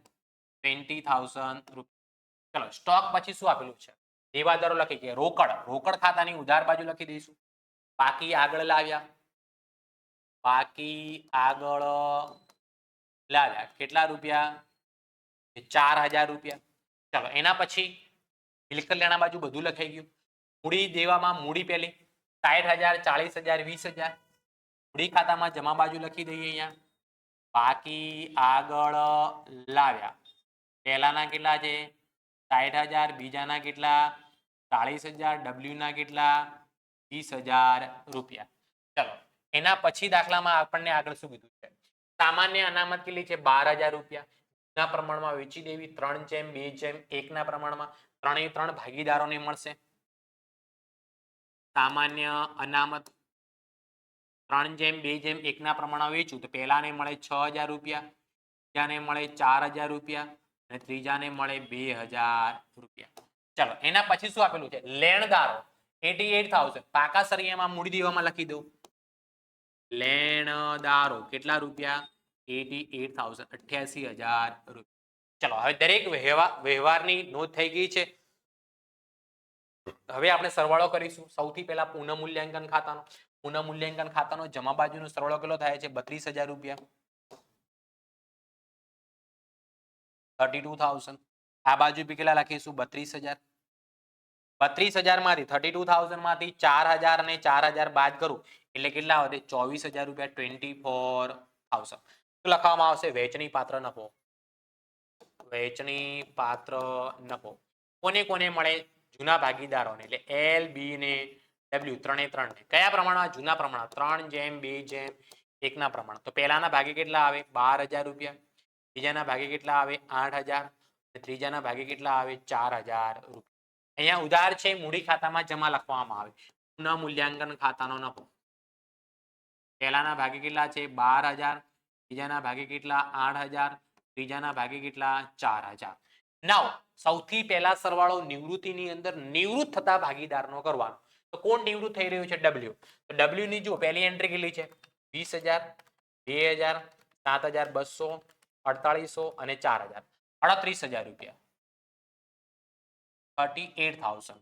A: 20,000 રૂપિયા. ચલો, સ્ટોક પછી શું આપેલું છે? દેવાદારો લખી કે રોકડ, રોકડ ખાતાની ઉધાર બાજુ લખી દઈશું. બાકી આગળ લાવ્યા, બાકી આગળ લાવ્યા કેટલા રૂપિયા? 4,000 રૂપિયા. ચલો, એના પછી મિલકત લેણા બાજુ બધું લખાઈ ગયું. મૂડી દેવામાં મૂડી પહેલી 60,000, 40,000, 20,000. મૂડી ખાતામાં જમા બાજુ લખી દઈએ અહીંયા. બાકી આગળ લાવ્યા પહેલાના કેટલા છે? 60,000, બીજાના કેટલા? 40,000, W ના કેટલા? 20,000 રૂપિયા. ચલો, એના પછી દાખલામાં આપણને આગળ શું કીધું છે? સામાન્ય અનામત કેટલી છે? 12,000 રૂપિયા. ના પ્રમાણમાં વેચી દેવી 3:2:1 ના પ્રમાણમાં. 3 ભાગીદારોને મળશે. સામાન્ય અનામત 3:2:1 ના પ્રમાણમાં વેચું તો પહેલાને મળે 6,000 રૂપિયા, બીજાને મળે 4,000 રૂપિયા અને ત્રીજાને મળે 2,000 રૂપિયા. ચલો, એના પછી શું આપેલું છે? લેણદારો 88,000. પાકા સરિયામાં મૂડી દેવામાં લખી દઉં. લેણદારો કેટલા રૂપિયા? 88,000, 88,000 રૂપિયા. ચલો, હવે દરેક વ્યવહારની નોંધ થઈ ગઈ છે. હવે આપણે સરવાળો કરીશું. સૌથી પહેલા પુનઃ મૂલ્યાંકન ખાતાનો. પુનઃ મૂલ્યાંકન ખાતાનો જમા બાજુનો સરવાળો કેટલો થાય છે? 32,000 રૂપિયા, 32,000. આ બાજુ બી કેટલા લખીશું? 32,000. 32,000 માંથી 32,000 માંથી 4,000 અને 4,000 બાદ કરું એટલે કેટલા વધે? 24,000 રૂપિયા, 24,000. શું લખવામાં આવશે? વહેંચણી પાત્ર નફો. વહેંચણી પાત્ર નફો કોને કોને મળે? જૂના ભાગીદારોને, એટલે L, B ને W, 3 ને. કયા પ્રમાણમાં? જૂના પ્રમાણમાં 3:2:1 એકના પ્રમાણ. તો પહેલાના ભાગે કેટલા આવે? 12,000 રૂપિયા. બીજાના ભાગે કેટલા આવે? 8,000. અને ત્રીજાના ભાગે કેટલા આવે? 4,000 રૂપિયા. અહીંયા ઉધાર છે, મૂડી ખાતામાં જમા લખવામાં આવે. પુનઃ મૂલ્યાંકન ખાતાનો નફો. પહેલાના ભાગે કેટલા છે? 12,000. બીજાના ભાગે કેટલા? 8,000. ત્રીજાના ભાગે કેટલા? 4,000. નાઉ સૌથી પહેલા સરવાળો નિવૃત્તિની અંદર નિવૃત્ત થતા ભાગીદારનો કરવાનો. તો કોણ નિવૃત્ત થઈ રહ્યું છે? ડબલ્યુ. તો ડબલ્યુ ની જો પહેલી એન્ટ્રી કેટલી છે? 20,000, 2,000, 7,200, 4,800 અને 4,000. 38,000 રૂપિયા. 38,000.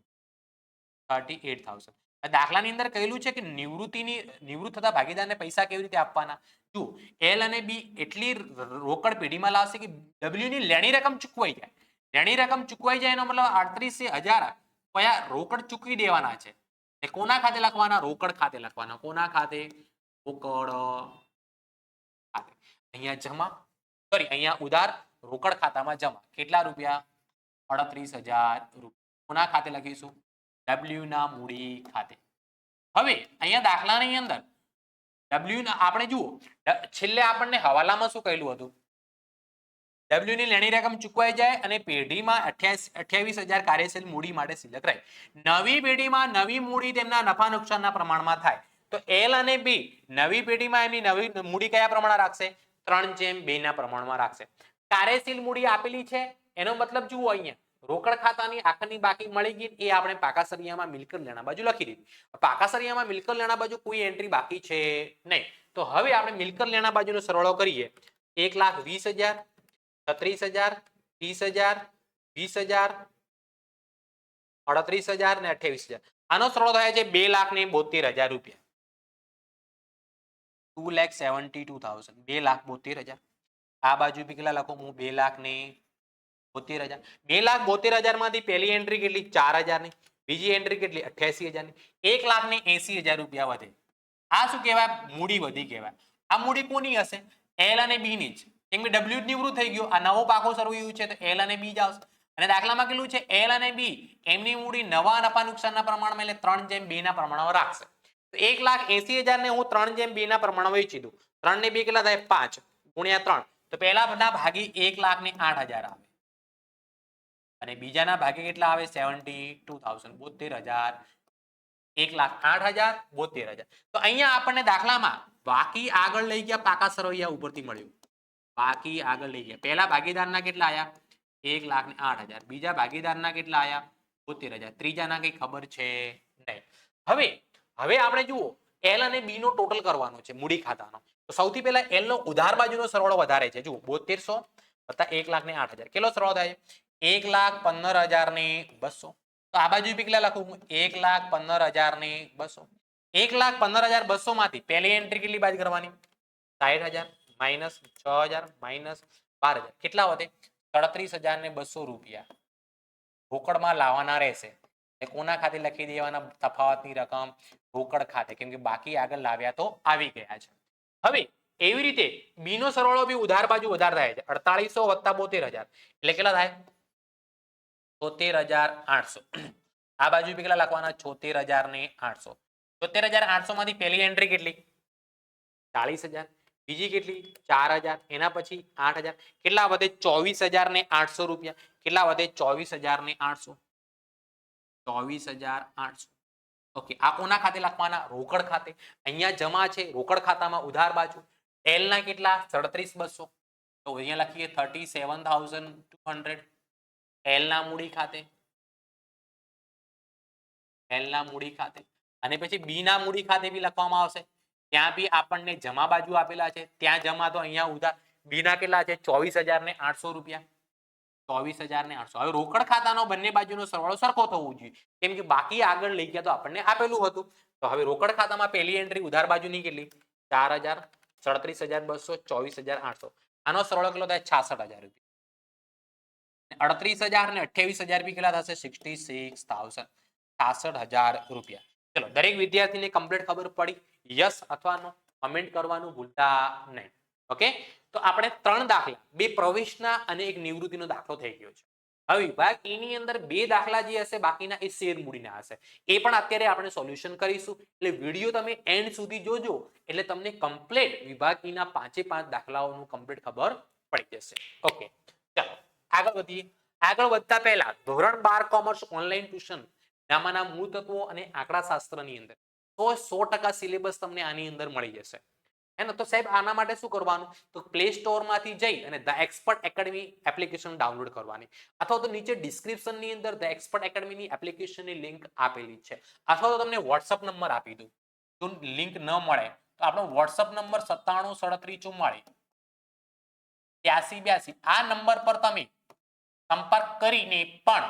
A: 38,000. દાખલાની અંદર કહેલું છે કે નિવૃત્ત થતા ભાગીદારને પૈસા કેવી રીતે આપવાના? જુઓ, એલ અને બી એટલી રોકડ પેઢીમાં લાવશે કે ડબલ્યુ ની લેણી રકમ ચૂકવાઈ જાય. લેણી રકમ ચૂકવાઈ જાય એનો મતલબ 38,000 કયા રોકડ ચૂકવી દેવાના છે. એ કોના ખાતે લખવાના? રોકડ ખાતે લખવાના. કોના ખાતે? રોકડ ખાતે. અહીંયા જમા, સોરી અહીંયા ઉધાર, રોકડ ખાતામાં જમા. કેટલા રૂપિયા? 38,000 રૂપિયા. કોના ખાતે લખીશું? ડબલ્યુ ના મૂડી ખાતે. હવે અહીંયા દાખલાની અંદર ડબલ્યુ ના આપણે જુઓ, છેલ્લે આપણને હવાલામાં શું કહેલું હતું? ડબલ્યુ ની લેણી રકમ ચૂકવાઈ જાય અને પેઢીમાં 28,000 કાર્યશીલ મૂડી માટે સિલક રહે. નવી પેઢીમાં નવી મૂડી તેમના નફા નુકસાનના પ્રમાણમાં થાય. તો એલ અને બી નવી પેઢીમાં એમની નવી મૂડી કયા પ્રમાણમાં રાખશે? 3:2 ના પ્રમાણમાં રાખશે. કાર્યશીલ મૂડી આપેલી છે, એનો મતલબ જુઓ અહીંયા રોકડ ખાતાની આખરની બાકી મળી ગઈ, એ આપણે પાકા સરિયામાં મિલકત લેણા બાજુ લખી દીધી. પાકા સરિયામાં મિલકત લેણા બાજુ કોઈ એન્ટ્રી બાકી છે નહીં. તો હવે આપણે મિલકત લેણા બાજુનો સરવાળો કરીએ. 1,20,000, 36,000, 30,000, 20,000, 38,000 ને 28,000. આનો સરવાળો થાય છે 2,72,000 રૂપિયા. 2,72,000. 2,72,000. આ બાજુ બી કેટલા લખો? હું 2,72,000. 2,72,000 માંથી પહેલી એન્ટ્રી કેટલી? 4,000 ની. બીજી એન્ટ્રી કેટલી? 88,000 ની. 1,80,000 રૂપિયા વધે. આ શું કહેવાય? મૂડી વધી કહેવાય. આ મૂડી કોની હશે? એલ અને બી ની જ. કેમ કે ડબલ્યુ નિવૃત્ત થઈ ગયો. આ નવો પાકો સરવૈયું છે તો એલ અને બી જ આવશે. અને દાખલામાં કેટલું છે? એલ અને બી એમની મૂડી નવા નફા નુકસાનના પ્રમાણમાં એટલે 3:2 ના પ્રમાણમાં રાખશે. તો 1,80,000 ને હું 3:2 ના પ્રમાણમાં વેચી દઉં. 3 ને 2 કેટલા થાય? 5 ગુણ્યા 3. તો પહેલા બધા ભાગી 1,08,000 આવે. અને બીજાના ભાગે કેટલા આવે? 72,000. 72,000. 1,08,000, 72,000. તો અહીંયા આપણને દાખલામાં બાકી આગળ લઈ ગયા પાકા સરવૈયા ઉપરથી મળ્યું. બાકી આગળ લઈ ગયા. પહેલા ભાગીદારના કેટલા આયા? 1,08,000. બીજા ભાગીદારના કેટલા આયા? 72,000. ત્રીજાના કઈ ખબર છે નહીં. હવે આપણે જુઓ એલ અને બી નો ટોટલ કરવાનો છે મૂડી ખાતાનો. તો સૌથી પહેલા એલ નો ઉધાર બાજુનો સરવાળો વધારે છે. જુઓ 7200 વત્તા 1,08,000 કેટલો સરવાળો થાય? 1,15,200. તો આ બાજુ કેટલા લખું હું? 1,15,200. 1,15,200 માંથી પહેલી એન્ટ્રી કેટલી બાદ કરવાની? 60,000 માઇનસ 6,000 માઇનસ 12,000. કેટલા વધે? 37,200 રૂપિયા રોકડમાં લાવવાના રહેશે. કોના ખાતે લખી દેવાના? તફાવતની રકમ રોકડ ખાતે. કેમ કે બાકી આગળ લાવ્યા તો આવી ગયા છે. હવે એવી રીતે બી નો સરવાળો બી ઉધાર બાજુ વધારે થાય છે. 4,800 વત્તા 72,000 એટલે કેટલા થાય? 76,800. આ બાજુ કેટલા લખવાના? 76,800. 76,800 માંથી પહેલી એન્ટ્રી કેટલી? 40,000. બીજી કેટલી? 4,000. એના પછી 8,000. કેટલા વધે? 24,800 રૂપિયા. કેટલા વધે? 24,800. 24,800. ઓકે, આ કોના ખાતે લખવાના? રોકડ ખાતે. અહીંયા જમા છે રોકડ ખાતામાં ઉધાર બાજુ. એલ ના કેટલા? 37,200. તો અહીંયા લખીએ 37,200. એલ ના મૂડી ખાતે. એલ ના મૂડી ખાતે. અને પછી બી ના મૂડી ખાતે બી લખવામાં આવશે. ત્યાં બી આપણને જમા બાજુ આપેલા છે. ત્યાં જમા તો અહીંયા ઉધાર. બી ના કેટલા છે? 24,800 રૂપિયા. 24,800. હવે રોકડ ખાતાનો બંને બાજુનો સરવાળો સરખો થવો જોઈએ. કેમ કે બાકી આગળ લઈ ગયા તો આપણને આપેલું હતું. તો હવે રોકડ ખાતામાં પહેલી એન્ટ્રી ઉધાર બાજુની કેટલી? 4,000, 37,200, 24,800. આનો સરવાળો કેટલો થાય? 66,000 રૂપિયા. 38,000 ને 28,000 બી કેટલા થશે? 66,000. 66,000 રૂપિયા. ચલો, દરેક વિદ્યાર્થીને કમ્પ્લીટ ખબર પડી? યસ અથવા નો કમેન્ટ કરવાનું ભૂલતા નહીં. ઓકે, તો આપણે 3 દાખલા, 2 પ્રવેશના અને 1 નિવૃત્તિનો દાખલો થઈ ગયો છે. હવે વિભાગ ઈ ની અંદર બે દાખલા જે હશે બાકીના એ શેર મૂડીના હશે, એ પણ અત્યારે આપણે સોલ્યુશન કરીશું. એટલે વિડીયો તમે એન્ડ સુધી જોજો એટલે તમને કમ્પ્લીટ વિભાગ ઈ ના 5 દાખલાઓનું કમ્પ્લીટ ખબર પડી જશે. ઓકે, ચાલો આગળ વધીએ. આગળ વધતા પહેલા ધોરણ 12 કોમર્સ ઓનલાઈન ટ્યુશન નામાંના મૂળ તત્વો અને આંકડાશાસ્ત્રની અંદર 100% સિલેબસ તમને આની અંદર મળી જશે. હે ને? તો સાહેબ આના માટે શું કરવાનું? તો પ્લે સ્ટોર માંથી જઈ અને the expert academy application download કરવાની, અથવા તો નીચે ડિસ્ક્રિપ્શન ની અંદર ધ એક્સપર્ટ એકેડમીની એપ્લિકેશનની લિંક આપેલી છે, અથવા તો તમને વોટ્સઅપ નંબર આપી દઉં. જો લિંક ન મળે તો આપણો વોટ્સઅપ નંબર 973744 8382. આ નંબર પર તમે સંપર્ક કરીને પણ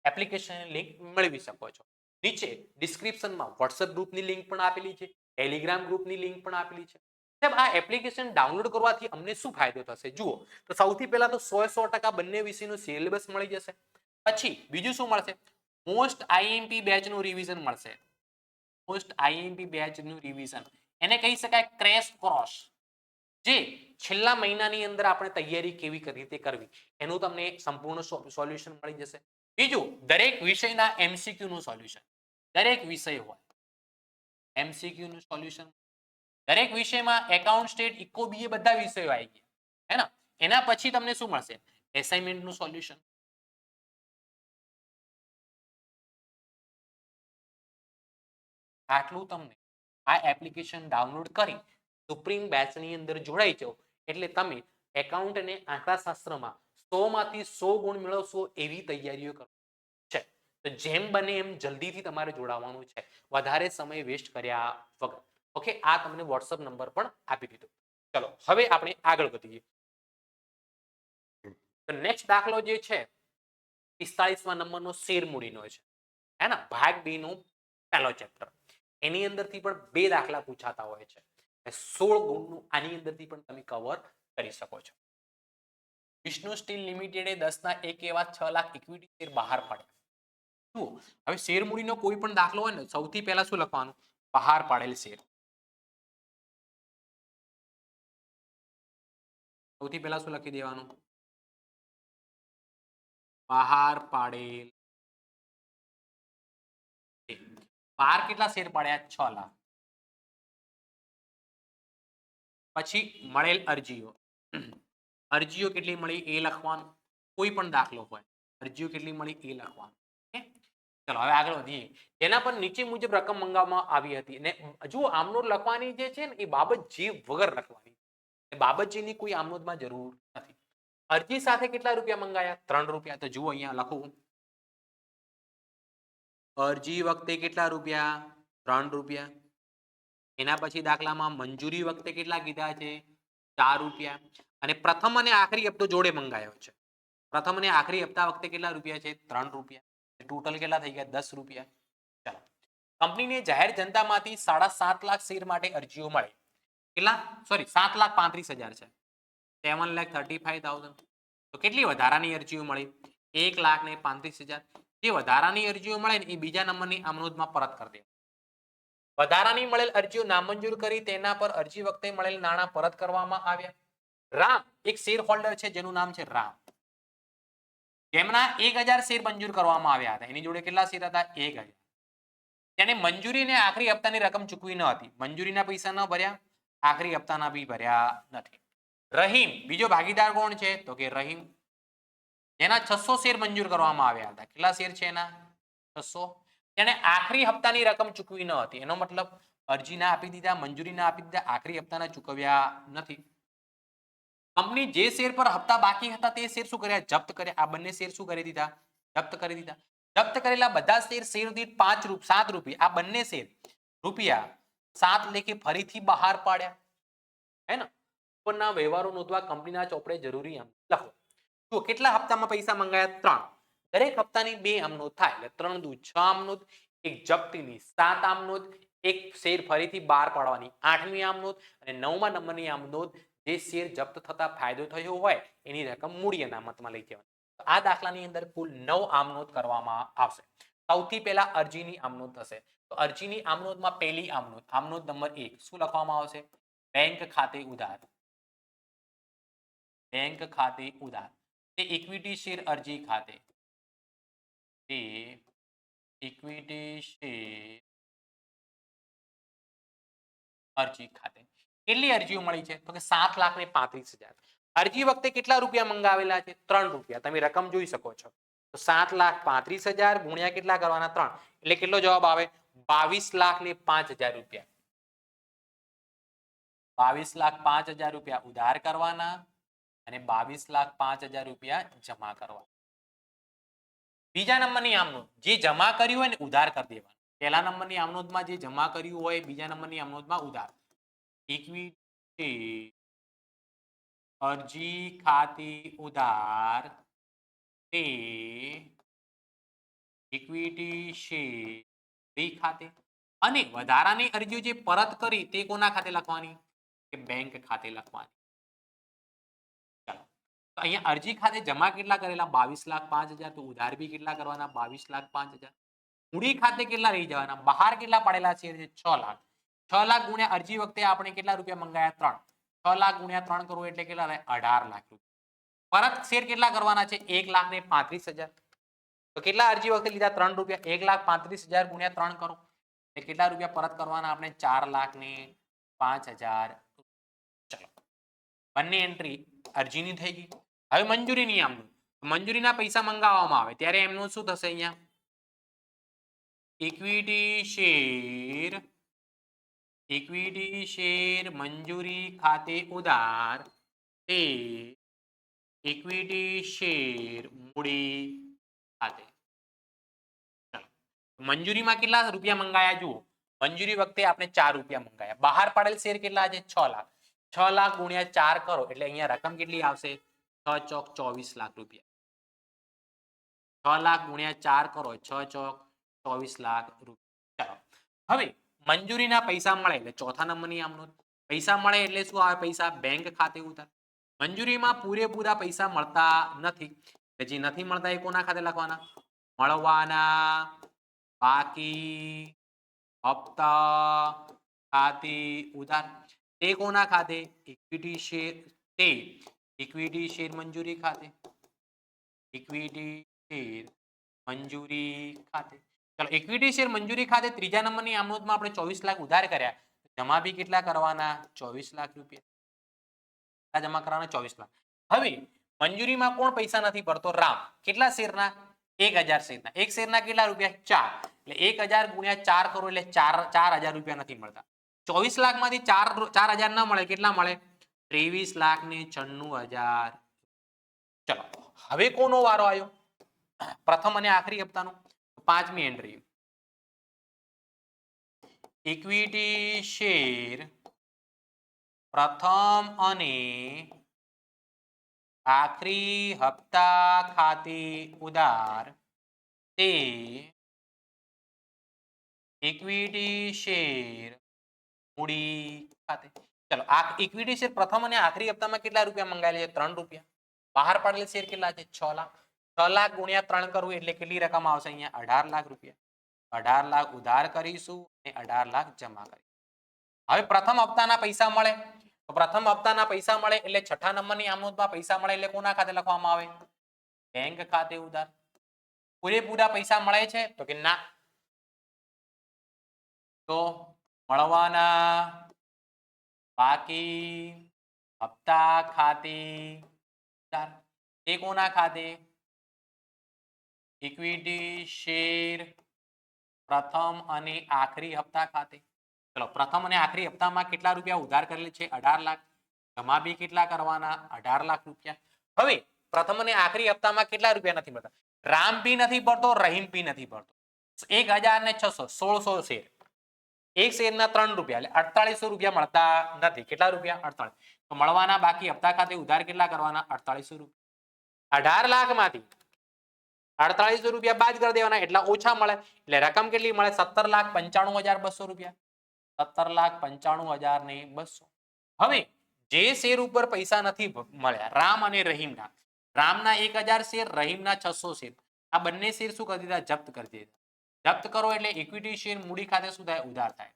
A: એપ્લિકેશનની લિંક મેળવી શકો છો. નીચે ડિસ્ક્રિપ્શનમાં વોટ્સએપ ગ્રુપની લિંક પણ આપેલી છે, ટેલિગ્રામ ગ્રુપની લિંક પણ આપેલી છે. સાહેબ આ એપ્લિકેશન ડાઉનલોડ કરવાથી અમને શું ફાયદો થશે? જુઓ, તો સૌથી પહેલા તો 100% બંને વિષયનું સિલેબસ મળી જશે. પછી બીજું શું મળશે? મોસ્ટ આઈએમપી બેચનું રિવિઝન મળશે. મોસ્ટ આઈએમપી બેચનું રિવિઝન એને કહી શકાય ક્રેશ કોર્સ, જે છેલ્લા મહિનાની અંદર આપણે તૈયારી કેવી રીતે કરવી એનું તમને સંપૂર્ણ સોલ્યુશન મળી જશે. બીજું, દરેક વિષયના એમસીક્યુ નું સોલ્યુશન. દરેક વિષય હોય એમસીક્યુ નું સોલ્યુશન. દરેક વિષયમાં એકાઉન્ટ, સ્ટેટ, ઇકો, બીએ બધા વિષયો આવી ગયા, હે ને? એના પછી તમને શું મળશે? એસાઇનમેન્ટ નું સોલ્યુશન. આટલું તમને આ એપ્લિકેશન ડાઉનલોડ કરી સુપ્રીમ બેચની અંદર જોડાઈ જાઓ એટલે તમે એકાઉન્ટ અને આંકડાશાસ્ત્રમાં 100 માંથી 100 ગુણ મેળવશો એવી તૈયારીઓ કરો છે. તો જેમ બને એમ જલ્દીથી તમારે જોડાવાનું છે, વધારે સમય વેસ્ટ કર્યા વગર. ઓકે, આ તમને વોટ્સઅપ નંબર પણ આપી દીધો. ચલો હવે આપણે આગળ વધીએ. તો નેક્સ્ટ દાખલો જે છે 45મા નંબરનો શેર મૂડીનો છે, હે ને? ભાગ બી નો પહેલો ચેપ્ટર. એની અંદરથી પણ બે દાખલા પૂછાતા હોય છે. 16 ગુણનું આની અંદરથી પણ તમે કવર કરી શકો છો. વિષ્ણુ સ્ટીલ લિમિટેડે 10/1 એવા 6 લાખ ઇક્વિટી શેર બહાર પાડ્યા. જુઓ, હવે શેર મૂડીનો કોઈ પણ દાખલો હોય ને, સૌથી પહેલા શું લખવાનું? બહાર પાડેલ શેર. સૌથી પહેલા શું લખી દેવાનું? બહાર પાડેલ. બહાર કેટલા શેર પાડ્યા? 6 લાખ. પછી મળેલ અરજીઓ. અરજીઓ કેટલી મળી એ લખવાનું. કોઈ પણ દાખલો હોય, અરજીઓ કેટલી મળી એ લખવાનું. ચલો હવે આગળ વધીએ. એના પર નીચે મુજબ રકમ મંગાવવામાં આવી હતી. અને જુઓ, આમનોટ લખવાની જે છે ને એ બાબત જે વગર લખવાની. બાબત જેની કોઈ આમનોટમાં જરૂર નથી. અરજી સાથે કેટલા રૂપિયા મંગાયા? 3 રૂપિયા. તો જુઓ અહીંયા લખું, અરજી વખતે કેટલા રૂપિયા? 3 રૂપિયા. એના પછી દાખલામાં મંજૂરી વખતે કેટલા કીધા છે? 4 રૂપિયા. અને પ્રથમ અને આખરી હપ્તો જોડે મંગાયો છે. પ્રથમ અને આખરી હપ્તા વખતે કેટલા રૂપિયા છે? 3 રૂપિયા. ટોટલ કેટલા થઈ ગયા? 10 રૂપિયા. ચાલો, કંપનીને જાહેર જનતામાંથી 7.5 લાખ શેર માટે અરજીઓ મળી. કેટલા? સોરી, 7,35,000 છે. 7,35,000. તો કેટલી વધારાની અરજીઓ મળી? 1,35,000. જે વધારાની અરજીઓ મળે ને એ બીજા નંબરની આમનોંધમાં પરત કરી દે. વધારાની મળેલ અરજીઓ નામંજૂર કરી તેના પર અરજી વખતે મળેલ નાણાં પરત કરવામાં આવ્યા. રામ એક શેર હોલ્ડર છે જેનું નામ છે રામ, જેમના 1,000 શેર મંજૂર કરવામાં આવ્યા હતા. એની જોડે કેટલા શેર હતા? 1,000. તેને મંજૂરી અને આખરી હપ્તાની રકમ ચૂકવી ન હતી. મંજૂરીના પૈસા ન ભર્યા, આખરી હપ્તાના બી ભર્યા નથી. રહીમ બીજો ભાગીદાર કોણ છે? તો કે રહીમ, જેના 600 શેર મંજૂર કરવામાં આવ્યા હતા. કેટલા શેર છે એના? 600. તેને આખરી હપ્તાની રકમ ચૂકવી ન હતી. એનો મતલબ અરજી ના આપી દીધા, મંજૂરી ના આપી દીધા, આખરી હપ્તાના ચૂકવ્યા નથી. કંપની જે શેર પર હપ્તા બાકી હતા તે શેર શું કર્યા? જપ્ત કર્યા. આ બંને શેર શું કરી દીધા? જપ્ત કરી દીધા. જપ્ત કરેલા બધા શેર દીઠ 7 રૂપિયા. આ બંને શેર રૂપિયા 7 લેખે ફરીથી બહાર પાડ્યા, હે ને? ઉપરના વ્યવહારો નોંધવા કંપનીના ચોપડે જરૂરી લખો. તો કેટલા હપ્તામાં પૈસા મંગાયા? 3. દરેક હપ્તાની 2 આમનોંધ થાય એટલે 3 દુ 6 આમનોંધ, એક જપ્તીની 7 આમનોંધ, એક શેર ફરીથી બહાર પાડવાની 8મી આમનોંધ, અને 9મા નંબરની આમનોંધ જે શેર જપ્ત થતા ફાયદો થયો હોય એની રકમ મૂડી અનામતમાં લઈ જવાની. આ દાખલાની અંદર કુલ 9 આમનોંધ કરવામાં આવશે. સૌથી પહેલા અરજીની આમનોંધ થશે. તો અરજીની આમનોંધમાં પહેલી આમનોંધ, આમનોંધ નંબર 1 શું લખવામાં આવશે? બેંક ખાતે ઉધાર. બેંક ખાતે ઉધાર. તે ઇક્વિટી શેર અરજી ખાતે તે ઇક્વિટી શેર અરજી ખાતે કેટલી અરજીઓ મળી છે તો કે 7,35,000 અરજી વખતે કેટલા રૂપિયા મંગાવેલા છે 3 રૂપિયા તમે રકમ જોઈ શકો છો તો 7,35,000 ગુણ્યા કેટલા કરવાના 3 એટલે કેટલો જવાબ આવે 22,05,000 રૂપિયા 22,05,000 રૂપિયા ઉધાર કરવાના અને 22,05,000 રૂપિયા જમા કરવા બીજા નંબરની આમનોંધ જે જમા કર્યું હોય ને ઉધાર કરી દેવાનું પહેલા નંબરની આમનોંધમાં જે જમા કર્યું હોય બીજા નંબરની આમનોંધમાં ઉધાર ઇક્વિટી અરજી ખાતી ઉધાર તે ઇક્વિટી શેર ખાતે અને વધારાની અરજીઓ જે પરત કરી તે કોના ખાતે લખવાની કે બેંક ખાતે લખવાની ચાલો તો અહીંયા અરજી ખાતે જમા કેટલા કરેલા 22,05,000 તો ઉધાર બી કેટલા કરવાના 22,05,000 મૂડી ખાતે કેટલા રહી જવાના બહાર કેટલા પડેલા છે 6 લાખ 6 લાખ ગુણ્યા અરજી વખતે આપણે કેટલા રૂપિયા મંગાયા 3 6 લાખ ગુણ્યા 3 કરવું એટલે કેટલા થાય 18 લાખ રૂપિયા પરત શેર કેટલા કરવાના છે 1,35,000 તો કેટલા અરજી વખતે લીધા 3 રૂપિયા 1,35,000 ગુણ્યા 3 કરો એટલે કેટલા રૂપિયા પરત કરવાના આપણે 4,05,000 ચલો બંને એન્ટ્રી અરજીની થઈ ગઈ હવે મંજૂરીની આમનું મંજૂરીના પૈસા મંગાવવામાં આવે ત્યારે એમનું શું થશે અહીંયા ઇક્વિટી શેર મંજૂરી ખાતે ઉધાર તે ઇક્વિટી શેર મૂડી ખાતે મંજૂરીમાં કેટલા રૂપિયા મંગાયા જુઓ મંજૂરી વખતે આપણે 4 રૂપિયા મંગાયા બહાર પડેલ શેર કેટલા છે 6 લાખ 6 લાખ ગુણ્યા 4 કરો એટલે અહીંયા રકમ કેટલી આવશે 6 ચોક 24 લાખ રૂપિયા 6 લાખ ગુણ્યા 4 કરો 6 ચોક 24 લાખ રૂપિયા ચાલો હવે મંજૂરીના પૈસા મળે એટલે ચોથા નંબરની આમનોંધ પૈસા મળે એટલે શું આવે પૈસા બેંક ખાતે ઉતાર મંજૂરીમાં પૂરેપૂરા પૈસા મળતા નથી જે નથી મળતા એ કોના ખાતે લખવાના મળવાના બાકી હપ્તા ખાતે ઉધાર તે કોના ખાતે ઇક્વિટી શેર મંજૂરી ખાતે ઇક્વિટી શેર મંજૂરી ખાતે ચલો ઇક્વિટી શેર મંજૂરી ખાતે ત્રીજા નંબરની આમનોંધમાં આપણે 24 લાખ ઉધાર કર્યા જમા બી કેટલા કરવાના 24 લાખ રૂપિયા જમા કરવાના 24 લાખ હવે મંજૂરીમાં કોણ પૈસા નથી ભરતો રામ કેટલા શેરના 1000 શેરના એક શેરના કેટલા રૂપિયા 4 એટલે 1000 ગુણ્યા 4 કરો એટલે 4,000 રૂપિયા નથી મળતા 24 લાખમાંથી 4,000 ના મળે કેટલા મળે 23,96,000 ચલો હવે કોનો વારો આવ્યો પ્રથમ અને આખરી હપ્તાનો પાંચમી એન્ટ્રી ઇક્વિટી શેર પ્રથમ અને આખરી હપ્તા ખાતે ઉધાર તે ઇક્વિટી શેર મૂડી ખાતે ચલો આ ઇક્વિટી શેર પ્રથમ અને આખરી હપ્તામાં કેટલા રૂપિયા મંગાવેલા છે 3 રૂપિયા બહાર પાડેલ શેર કેટલા છે 6 લાખ 6 લાખ ગુણ્યા 3 કરવું એટલે કેટલી રકમ આવશે અહીંયા 18 લાખ રૂપિયા 18 લાખ ઉધાર કરીશું અને 18 લાખ જમા કરીશું હવે પ્રથમ હપ્તાના પૈસા મળે તો પ્રથમ હપ્તાના પૈસા મળે એટલે છઠ્ઠા નંબરની આમનોંધમાં પૈસા મળે એટલે કોના ખાતે લખવામાં આવે બેંક ખાતે ઉધાર પૂરેપૂરા પૈસા મળે છે તો કે ના તો મળવાના બાકી હપ્તા ખાતે ઉધાર તે કોના ખાતે ઇક્વિટી શેર પ્રથમ અને આખરી હપ્તા ખાતે ચલો પ્રથમ અને આખરી હપ્તામાં કેટલા રૂપિયા ઉધાર કરેલ છે 18 લાખ જમા બી કેટલા કરવાના 18 લાખ રૂપિયા હવે પ્રથમ અને આખરી હપ્તામાં કેટલા રૂપિયા નથી મળતા રામ બી નથી ભરતો રહીમ બી નથી ભરતો 1,600 1600 શેર એક શેરના 3 રૂપિયા એટલે 4800 રૂપિયા મળતા નથી કેટલા રૂપિયા 48 તો મળવાના બાકી હપ્તા ખાતે ઉધાર કેટલા કરવાના 4800 રૂપિયા 18 લાખમાંથી 4800 રૂપિયા બાદ કરી દેવાના એટલા ઓછા મળે એટલે રકમ કેટલી મળે 17,95,200 રૂપિયા 17,95,200 હવે જે શેર ઉપર પૈસા નથી મળ્યા રામ અને રહીમના રામના 1,000 શેર રહીમના 600 શેર આ બંને શેર શું કરી દીધા જપ્ત કરી દીધા જપ્ત કરો એટલે ઇક્વિટી શેર મૂડી ખાતે શું થાય ઉધાર થાય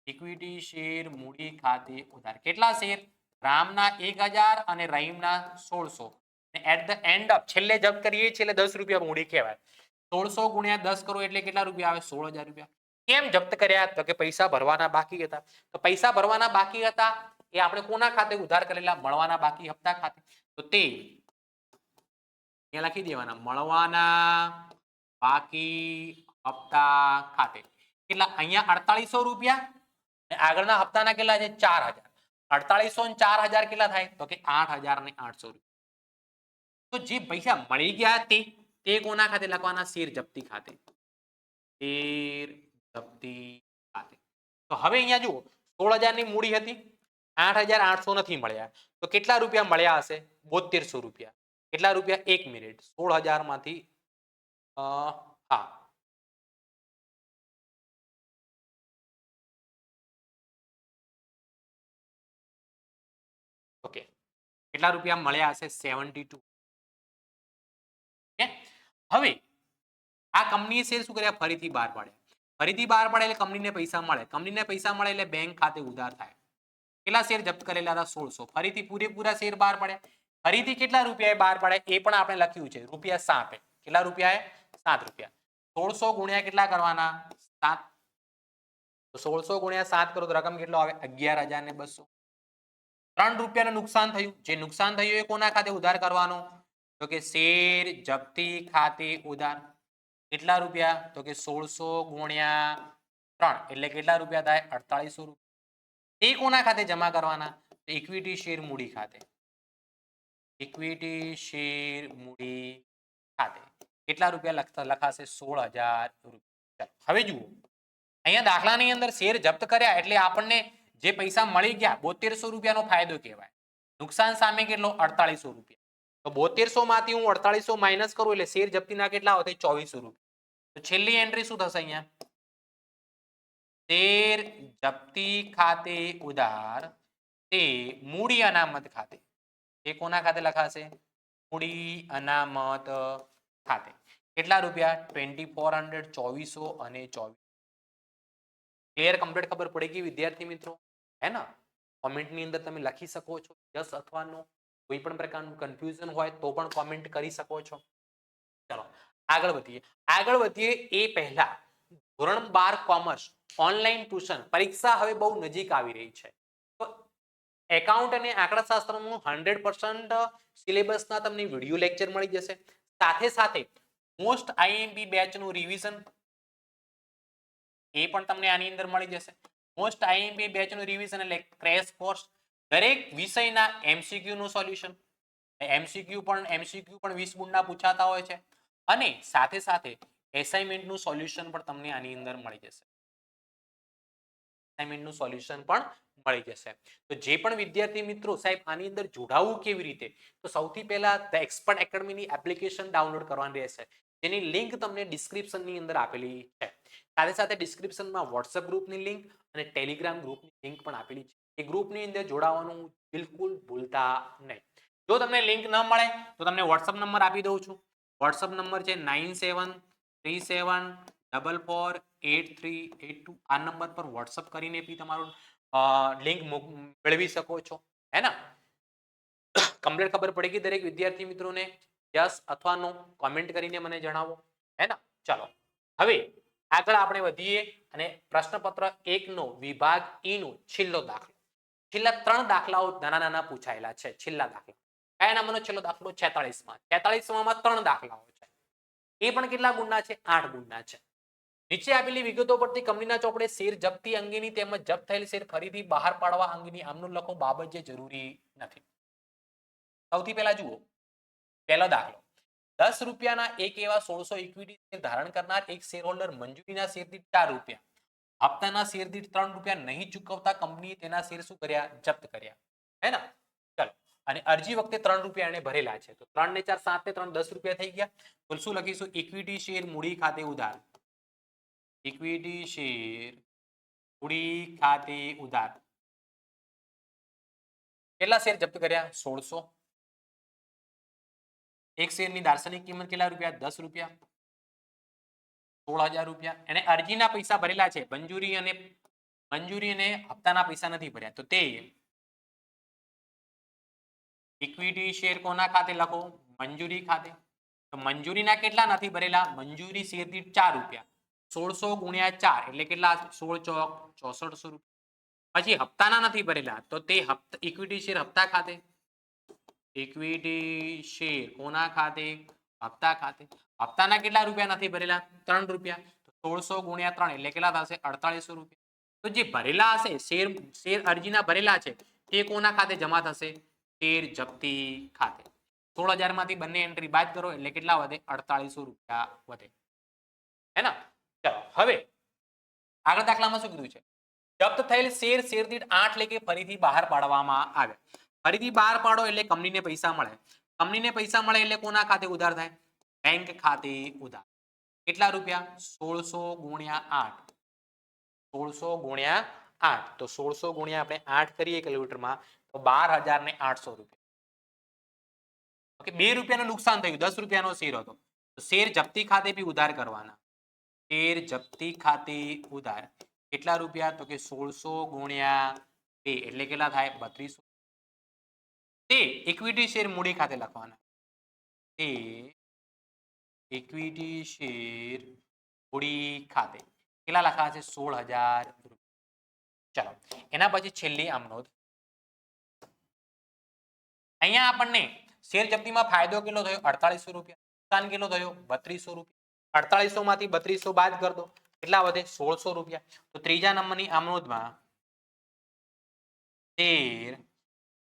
A: ઇક્વિટી શેર મૂડી ખાતે ઉધાર કેટલા શેર રામના 1,000 અને રહીમના 1600 એટ ધ એન્ડ ઓફ છેલ્લે જપ્ત કરીએ છીએ એટલે 10 રૂપિયા મૂડી કહેવાય. 1600 ગુણ્યા 10 કરો એટલે કેટલા રૂપિયા આવે? 16000 રૂપિયા. કેમ જપ્ત કર્યા? તો કે પૈસા ભરવાના બાકી હતા. તો પૈસા ભરવાના બાકી હતા એ આપણે કોના ખાતે ઉધાર કરેલા? મળવાના બાકી હપ્તા ખાતે. તો તે અહીંયા લખી દેવાના મળવાના બાકી હપ્તા ખાતે. કેટલા? અહીંયા 4800 રૂપિયા અને આગળના હપ્તાના કેટલા છે? 4000. 4800 ને 4000 કેટલા થાય? તો કે 8800 રૂપિયા. તો જે પૈસા મળી ગયા તે કોના ખાતે લખવાના? શેર જપ્તી ખાતે. શેર જપ્તી ખાતે. તો હવે અહીંયા જુઓ 16000 ની મૂડી હતી, 8800 નથી મળ્યા. તો કેટલા રૂપિયા મળ્યા હશે? 7200 રૂપિયા. કેટલા રૂપિયા? 1 મિનિટ. 16000 માંથી હા ઓકે, કેટલા રૂપિયા મળ્યા હશે? 72. હવે આ કંપનીએ શેર શું કર્યા? ફરીથી બહાર પાડ્યા. ફરીથી બહાર પાડે એટલે કંપનીને પૈસા મળે. કંપનીને પૈસા મળે એટલે બેંક ખાતે ઉધાર થાય. કેટલા શેર જપ્ત કરેલા હતા? 1600. ફરીથી પૂરેપૂરા શેર બહાર પાડ્યા. ફરીથી કેટલા રૂપિયા બહાર પાડ્યા એ પણ આપણે લખ્યું છે. રૂપિયા 7. કેટલા રૂપિયા? 7 રૂપિયા. 1600 ગુણ્યા કેટલા કરવાના? 7. તો 1600 ગુણ્યા 7 કરો તો રકમ કેટલો આવે? 11200. 3 રૂપિયાનું નુકસાન થયું. જે નુકસાન થયું એ કોના ખાતે ઉધાર કરવાનો? તો કે શેર જપ્તી ખાતે ઉધાર. કેટલા રૂપિયા? તો કે 1600 ગુણ્યા 3 એટલે કેટલા રૂપિયા થાય? 4800 રૂપિયા. એ કોના ખાતે જમા કરવાના? ઇક્વિટી શેર મૂડી ખાતે. ઇક્વિટી શેર મૂડી ખાતે. કેટલા રૂપિયા લખાશે? 16000 રૂપિયા. હવે જુઓ અહીંયા દાખલાની અંદર શેર જપ્ત કર્યા એટલે આપણને જે પૈસા મળી ગયા 7200 રૂપિયાનો ફાયદો કહેવાય. નુકસાન સામે કેટલો? 4800 રૂપિયા. તો 7200 માંથી હું 4800 માઇનસ કરું એટલે શેર જપ્તીના કેટલા આવશે? 2400 રૂપિયા. તો છેલ્લી એન્ટ્રી શું થશે અહીંયા? શેર જપ્તી ખાતે ઉધાર તે મૂડી અનામત ખાતે. એ કોના ખાતે લખાશે? મૂડી અનામત ખાતે. કેટલા રૂપિયા? 2400, 2400 અને 2400. ક્લિયર? કમ્પ્લીટ ખબર પડી ગઈ વિદ્યાર્થી મિત્રો? હે ને? કોમેન્ટની અંદર તમે લખી શકો છો યસ અથવા નો. કોઈ પણ પ્રકારનું કન્ફ્યુઝન હોય તો પણ કોમેન્ટ કરી શકો છો. ચલો આગળ વધીએ એ પહેલા ધોરણ 12 કોમર્સ ઓનલાઈન ટ્યુશન પરીક્ષા હવે બહુ નજીક આવી રહી છે. તો એકાઉન્ટ અને આંકડાશાસ્ત્રનું 100% સિલેબસના તમને વિડિયો લેક્ચર મળી જશે. સાથે સાથે મોસ્ટ આઈએમપી બેચનું રિવિઝન એ પણ તમને આની અંદર મળી જશે. મોસ્ટ આઈએમપી બેચનું રિવિઝન એટલે ક્રેશ કોર્સ. દરેક વિષયના એમસીક્યુ નું સોલ્યુશન. એમસીક્યુ પણ 20 ગુણના પૂછાતા હોય છે. અને સાથે સાથે એસાઇનમેન્ટનું સોલ્યુશન પણ તમને આની અંદર મળી જશે. એસાઇનમેન્ટનું સોલ્યુશન પણ મળી જશે. તો જે પણ વિદ્યાર્થી મિત્રો સાહેબ આની અંદર જોડાવું કેવી રીતે? તો સૌથી પહેલા ધ એક્સપર્ટ એકેડમીની એપ્લિકેશન ડાઉનલોડ કરવાની રહેશે. જેની લિંક તમને ડિસ્ક્રિપ્શનની અંદર આપેલી છે. સાથે સાથે ડિસ્ક્રિપ્શનમાં વોટ્સએપ ગ્રુપની લિંક અને ટેલિગ્રામ ગ્રુપની લિંક પણ આપેલી છે. એ ગ્રુપની અંદર જોડાવાનું બિલકુલ ભૂલતા નહીં. જો તમને લિંક ન મળે તો તમને વોટ્સએપ નંબર આપી દઉં છું. વોટ્સએપ નંબર છે 9737448382. આ નંબર પર વોટ્સએપ કરીને બી તમારું લિંક મેળવી શકો છો. હે ને? કમ્પ્લીટ ખબર પડી ગઈ દરેક વિદ્યાર્થી મિત્રોને? યસ અથવા નો કોમેન્ટ કરીને મને જણાવો. હે ને? ચલો હવે આગળ આપણે વધીએ અને પ્રશ્નપત્ર 1 નો વિભાગ ઈ નો છેલ્લો દાખલો. છેલ્લા 3 દાખલાઓ નાના પૂછાયેલા છે. છેલ્લા દાખલા કયા નામનો છેલ્લો દાખલો? 46માં. 46માં 3 દાખલાઓ છે. એ પણ કેટલા ગુણના છે? 8 ગુણના છે. નીચે આપેલી વિગતો પરથી કંપનીના ચોપડે શેર જપ્તી અંગેની તેમજ જપ્ત થયેલ શેર ફરીથી બહાર પાડવા અંગેની આમનું લખો બાબત જે જરૂરી નથી. સૌથી પહેલા જુઓ પહેલો દાખલો. 10 રૂપિયાના એક એવા 1600 ઇક્વિટી શેર ધારણ કરનાર એક શેર હોલ્ડર મંજૂરીના શેર દીઠ 4 રૂપિયા, હપ્તાના શેર દીઠ 3 રૂપિયા નહીં ચૂકવતા કંપનીએ તેના શેર શું કર્યા? જપ્ત કર્યા. હે ને? ચલો અને અરજી વખતે 3 રૂપિયા એને ભરેલા છે. તો 3 ને 4 7 ને 3 10 રૂપિયા થઈ ગયા. તો શું લખીશું? ઇક્વિટી શેર મૂડી ખાતે ઉધાર. ઇક્વિટી શેર મૂડી ખાતે ઉધાર. કેટલા શેર જપ્ત કર્યા? 1600. એક શેરની દાર્શનિક કિંમત કેટલા રૂપિયા? 10 રૂપિયા. 16000 રૂપિયા. એને અરજીના પૈસા ભરેલા છે. મંજૂરી અને હપ્તાના પૈસા નથી ભર્યા. તો તે ઇક્વિટી શેર કોના ખાતે લખો? મંજૂરી ખાતે. તો મંજૂરીના કેટલા નથી ભરેલા? મંજૂરી શેર દીઠ 4 રૂપિયા. 1600 ગુણ્યા 4 એટલે કેટલા? 16 ચોક 6400 રૂપિયા. પછી હપ્તાના નથી ભરેલા તો તે ઇક્વિટી શેર હપ્તા ખાતે. ઇક્વિટી શેર કોના ખાતે? હપ્તા ખાતે. હપ્તાના કેટલા રૂપિયા નથી ભરેલા? 3 રૂપિયા. તો 1600 ગુણ્યા 3 એટલે કેટલા થશે? 4800 રૂપિયા. તો જે ભરેલા હશે શેર અરજીના ભરેલા છે તે કોના ખાતે જમા થશે? શેર જપ્તી ખાતે. 16000 માંથી બંને એન્ટ્રી બાદ કરો એટલે કેટલા વધે? 4800 રૂપિયા વધે. હે ને? ચલો હવે આગળ દાખલામાં શું કીધું છે? જપ્ત થયેલ શેર દીઠ 8 લેખે ફરીથી બહાર પાડવામાં આવે. ફરીથી બહાર પાડો એટલે કંપનીને પૈસા મળે. કંપનીને પૈસા મળે એટલે કોના ખાતે ઉધાર થાય? બેંક ખાતે ઉધાર. કેટલા રૂપિયા? 1600 ગુણ્યા 8. 1600 ગુણ્યા 8. તો 1600 ગુણ્યા આપણે 8 કરીએ કેલ્ક્યુલેટરમાં તો 12800 રૂપિયા. ઓકે, 2 રૂપિયાનું નુકસાન થયું. 10 રૂપિયાનો શેર હતો. તો શેર જપ્તી ખાતે બી ઉધાર કરવાના. શેર જપ્તી ખાતે ઉધાર. કેટલા રૂપિયા? તો કે 1600 ગુણ્યા 2 એટલે કેટલા થાય? 3200. તે ઇક્વિટી શેર મૂડી ખાતે લખવાના. તે ઇક્વિટી શેર મૂડી ખાતે કેટલા લખાશે? 16000 રૂપિયા. ચલો એના પછી છેલ્લી આમ નોંધ. અહીંયા આપણને શેર જપ્તીમાં ફાયદો કેટલો થયો? 4800 રૂપિયા. નુકસાન કેટલો થયો? 3200 રૂપિયા. 4800 માંથી 3200 બાદ કર દો. કેટલા વધે? 1600 રૂપિયા. તો ત્રીજા નંબરની આમ નોંધમાં શેર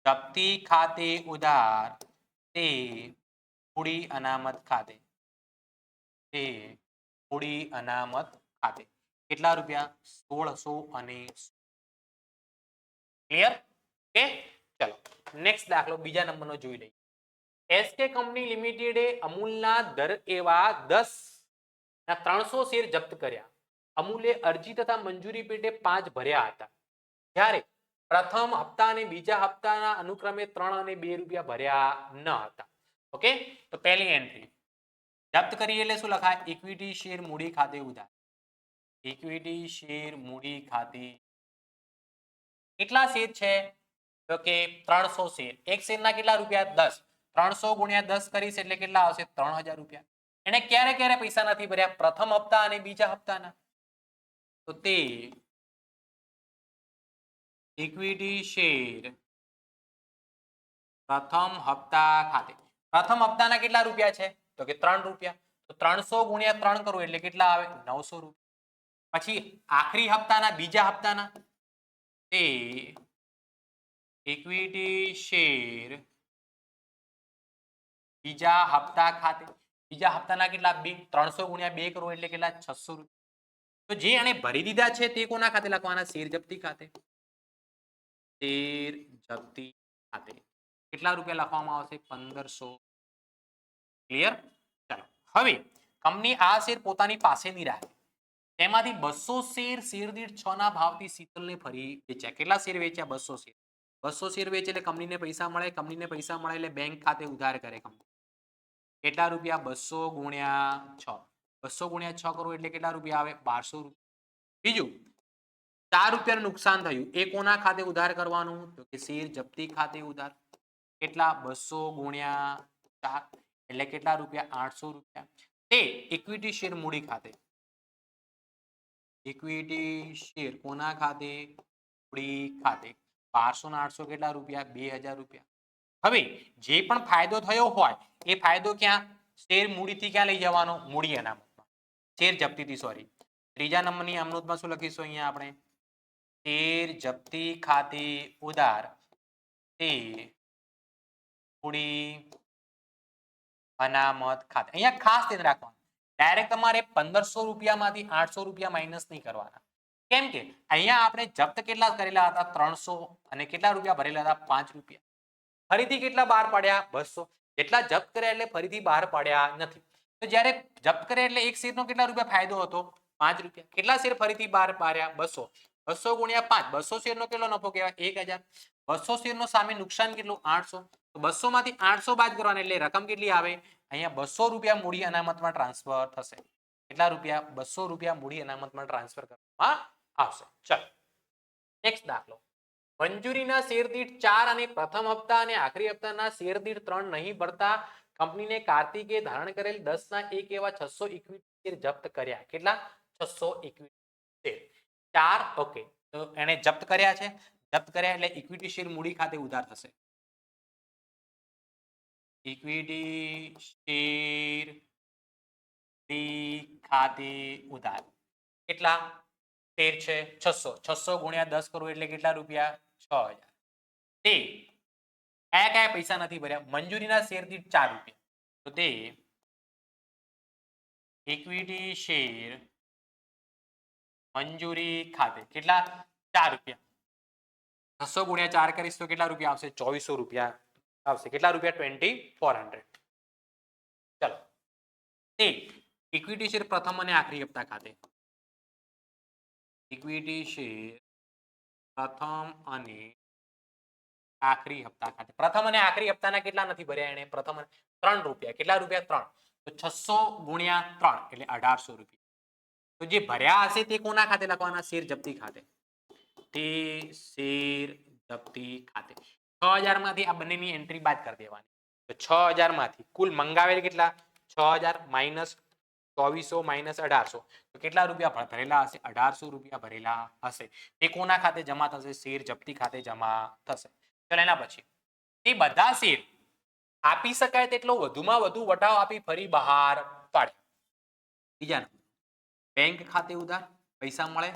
A: જપ્તી ખાતે ઉધાર તે મૂડી અનામત ખાતે. તે મૂડી અનામત ખાતે કેટલા રૂપિયા? 1600 અને ક્લિયર? ઓકે ચલો નેક્સ્ટ દાખલો બીજા નંબરનો જોઈ લઈએ. એસકે કંપની લિમિટેડે અમૂલના દર એવા 10 ના 300 શેર જપ્ત કર્યા. અમૂલે અરજી તથા મંજૂરી પેટે 5 ભર્યા હતા. જ્યારે પ્રથમ હપ્તા અને બીજા હપ્તાના અનુક્રમે 3 અને 2 રૂપિયા ભર્યા ન હતા. ઓકે તો પહેલી એન્ટ્રી જપ્ત કરી એટલે શું લખાય? ઇક્વિટી શેર મૂડી ખાતે ઉધાર. ઇક્વિટી શેર મૂડી ખાતે કેટલા શેર છે? તો કે 300 શેર. એક શેરના કેટલા રૂપિયા? 10. 300 ગુણ્યા 10 કરીશ એટલે કેટલા આવશે? 3000 રૂપિયા. એને ક્યારે ક્યારે પૈસા નથી ભર્યા? પ્રથમ હપ્તા અને બીજા હપ્તાના. તો તે ઇક્વિટી શેર પ્રથમ હપ્તા ખાતે. પ્રથમ હપ્તાના કેટલા રૂપિયા છે? તો કે 3 રૂપિયા. તો 300 ગુણ્યા 3 કરું એટલે કેટલા આવે? 900 રૂપિયા. પછી આખરી હપ્તાના બીજા હપ્તાના તે ઇક્વિટી શેર બીજા હપ્તા ખાતે. બીજા હપ્તાના કેટલા? 2. 300 ગુણ્યા 2 કરું એટલે કેટલા? 600 રૂપિયા. તો જે આને ભરી દીધા છે તે કોના ખાતે લખવાના? શેર જપ્તી ખાતે. શેર જપ્તી ખાતે કેટલા રૂપિયા લખવામાં આવશે? 1500. ક્લિયર? ચાલો હવે કંપની આ શેર પોતાની પાસેની રાખે. તેમાંથી 200 શેર દીઠ 6 ના ભાવથી શીતલને ફરી વેચ્યા. કેટલા શેર વેચ્યા? 200 શેર. 200 શેર વેચે એટલે કંપનીને પૈસા મળે. કંપનીને પૈસા મળે એટલે બેંક ખાતે ઉધાર કરે કંપની. કેટલા રૂપિયા? 200 ગુણ્યા 6. 200 ગુણ્યા 6 કરો એટલે કેટલા રૂપિયા આવે? 1200 રૂપિયા. બીજું 4 રૂપિયાનું નુકસાન થયું. એ કોના ખાતે ઉધાર કરવાનું? તો કે શેર જપ્તી ખાતે ઉધાર. કેટલા? 200 ગુણ્યા 4 એટલે કેટલા રૂપિયા? 800 રૂપિયા. તે ઇક્વિટી શેર મૂડી ખાતે. ઇક્વિટી શેર કોના ખાતે? મૂડી ખાતે. 1200 ના 800 કેટલા રૂપિયા? 2000 રૂપિયા. હવે જે પણ ફાયદો થયો હોય એ ફાયદો ક્યાં? શેર મૂડીથી ક્યાં લઈ જવાનો? મૂડી અનામતમાં. Share જપ્તીથી sorry. ત્રીજા નંબરની અમનોટમાં શું લખીશું અહીંયા આપણે? શેર જપ્તી ખાતે ઉધાર તે મૂડી અનામત ખાતે. અહીંયા ખાસ ધ્યાન રાખવાનું. ડાયરેક્ટ તમારે 1500 રૂપિયામાંથી 800 રૂપિયા માઇનસ નહીં કરવાના. કેમ કે અહીંયા આપણે જપ્ત કેટલા કરેલા હતા? 300 અને કેટલા રૂપિયા ભરેલા હતા? 5 રૂપિયા. ફરીથી કેટલા બહાર પાડ્યા? 200. જેટલા જપ્ત કર્યા એટલે ફરીથી બહાર પાડ્યા નથી. તો જ્યારે જપ્ત કર્યા એટલે એક શેરનો કેટલા રૂપિયા ફાયદો હતો? 5 રૂપિયા. કેટલા શેર ફરીથી બહાર પાડ્યા? 200. 200 ગુણ્યા 5. 200 શેરનો કેટલો નફો કહેવાય? 1000. 200 શેરનો સામે નુકસાન કેટલું? 800. તો 200 માંથી 800 બાદ કરવાના એટલે રકમ કેટલી આવે? અહીંયા 200 રૂપિયા મૂડી અનામતમાં ટ્રાન્સફર થશે. કેટલા રૂપિયા? 200 રૂપિયા મૂડી અનામતમાં ટ્રાન્સફર કરવામાં આવશે. ચલો નેક્સ્ટ દાખલો. મંજૂરીના શેર દીઠ 4 અને પ્રથમ હપ્તા અને આખરી હપ્તાના શેર દીઠ 3 નહીં ભરતા કંપનીને કાર્તિકે ધારણ કરેલ 10 ના 1 એવા 600 ઇક્વિટી શેર જપ્ત કર્યા. કેટલા? 600 ઇક્વિટી શેર. 4 ઓકે, તો એને જપ્ત કર્યા છે. જપ્ત કર્યા એટલે ઇક્વિટી શેર મૂડી ખાતે ઉધાર થશે. ઇક્વિટી શેર ખાતે ઉધાર કેટલા? શેર છે 600. 600 ગુણ્યા 10 કરો એટલે કેટલા રૂપિયા? 6000. તે કયા પૈસા નથી ભર્યા? મંજૂરીના શેર દીઠ 4 રૂપિયા. તો તે ઇક્વિટી શેર મંજૂરી ખાતે કેટલા? 4 રૂપિયા. 600 ગુણ્યા 4 કરીશ તો કેટલા રૂપિયા આવશે? 2400 રૂપિયા આવશે. કેટલા રૂપિયા? 2400. ચલો, તે ઇક્વિટી શેર પ્રથમ અને આખરી હપ્તા ખાતે. ઇક્વિટી શેર પ્રથમ અને આખરી હપ્તા ખાતે. પ્રથમ અને આખરી હપ્તાના કેટલા નથી ભર્યા એને? પ્રથમ 3 રૂપિયા. કેટલા રૂપિયા? 3. તો 600 ગુણ્યા 3 એટલે 1800 રૂપિયા. તો જે ભર્યા હશે તે કોના ખાતે લખવાના? શેર જપ્તી ખાતે. તે શેર જપ્તી ખાતે 6000 માંથી આ બંનેની એન્ટ્રી બાદ કરી દેવાની. તો 6000 માંથી કુલ મંગાવેલ કેટલા? 6000 માઇનસ 2400 માઇનસ 1800. તો કેટલા રૂપિયા ભરેલા હશે? 1800 રૂપિયા ભરેલા હશે. તે કોના ખાતે જમા થશે? શેર જપ્તી ખાતે જમા થશે. ચલો, એના પછી તે બધા શેર આપી શકાય તેટલો વધુમાં વધુ વટાવ આપી ફરી બહાર પાડે. બીજા બેંક ખાતે ઉધાર પૈસા મળે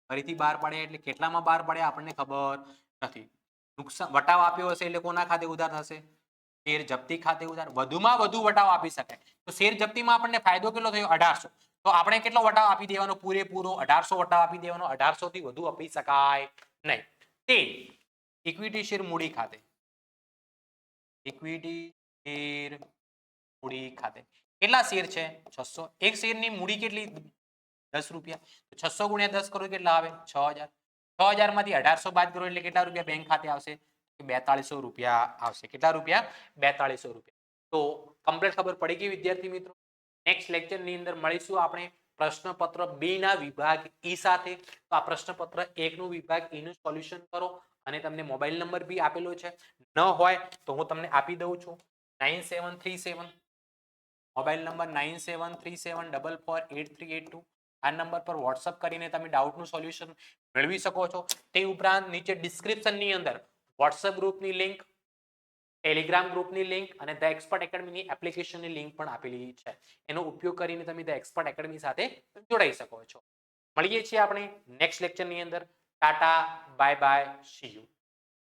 A: ફરીથી બહાર પાડે એટલે કેટલામાં બહાર પાડે આપણને ખબર નથી. નુકસાન વટાવ આપ્યો હશે એટલે કોના ખાતે ઉધાર થશે? શેર જપ્તી ખાતે ઉધાર. વધુમાં વધુ વટાવ આપી શકાય તો શેર જપ્તીમાં આપણને ફાયદો કેટલો થયો? 1800. તો આપણે કેટલો વટાવ આપી દેવાનો? પૂરેપૂરો 1800 વટાવ આપી દેવાનો. 1800 થી વધુ આપી શકાય નહીં. તે ઇક્વિટી શેર મૂડી ખાતે. ઇક્વિટી શેર મૂડી ખાતે કેટલા શેર છે? 600. એક શેરની મૂડી કેટલી? 10 રૂપિયા. 600 ગુણ્યા 10 કરો કેટલા આવે? 6000. 6000 માંથી 1800 બાદ કરો એટલે કેટલા રૂપિયા બેંક ખાતે આવશે? 4200 રૂપિયા આવશે. કેટલા રૂપિયા? 4200 રૂપિયા. તો કમ્પ્લીટ ખબર પડી ગઈ વિદ્યાર્થી મિત્રો. નેક્સ્ટ લેક્ચર ની અંદર મળીશું આપણે પ્રશ્નપત્ર 2 ના વિભાગ ઈ સાથે. તો આ પ્રશ્નપત્ર 1 નું વિભાગ ઈ નું સોલ્યુશન કરો અને તમને મોબાઈલ નંબર બી આપેલો છે. ન હોય તો હું તમને આપી દઉં છું 9737. Mobile number 9737448382. આ નંબર પર વોટ્સઅપ કરીને તમે ડાઉટનું સોલ્યુશન મેળવી શકો છો. તે ઉપરાંત નીચે ડિસ્ક્રિપ્શનની અંદર વોટ્સઅપ ગ્રુપની લિંક, ટેલિગ્રામ ગ્રુપની લિંક અને ધ એક્સપર્ટ એકેડમીની એપ્લિકેશનની લિંક પણ આપેલી છે. એનો ઉપયોગ કરીને તમે ધ એક્સપર્ટ એકેડમી સાથે જોડાઈ શકો છો. મળીએ છીએ આપણે નેક્સ્ટ લેક્ચરની અંદર. Tata, bye bye, C you.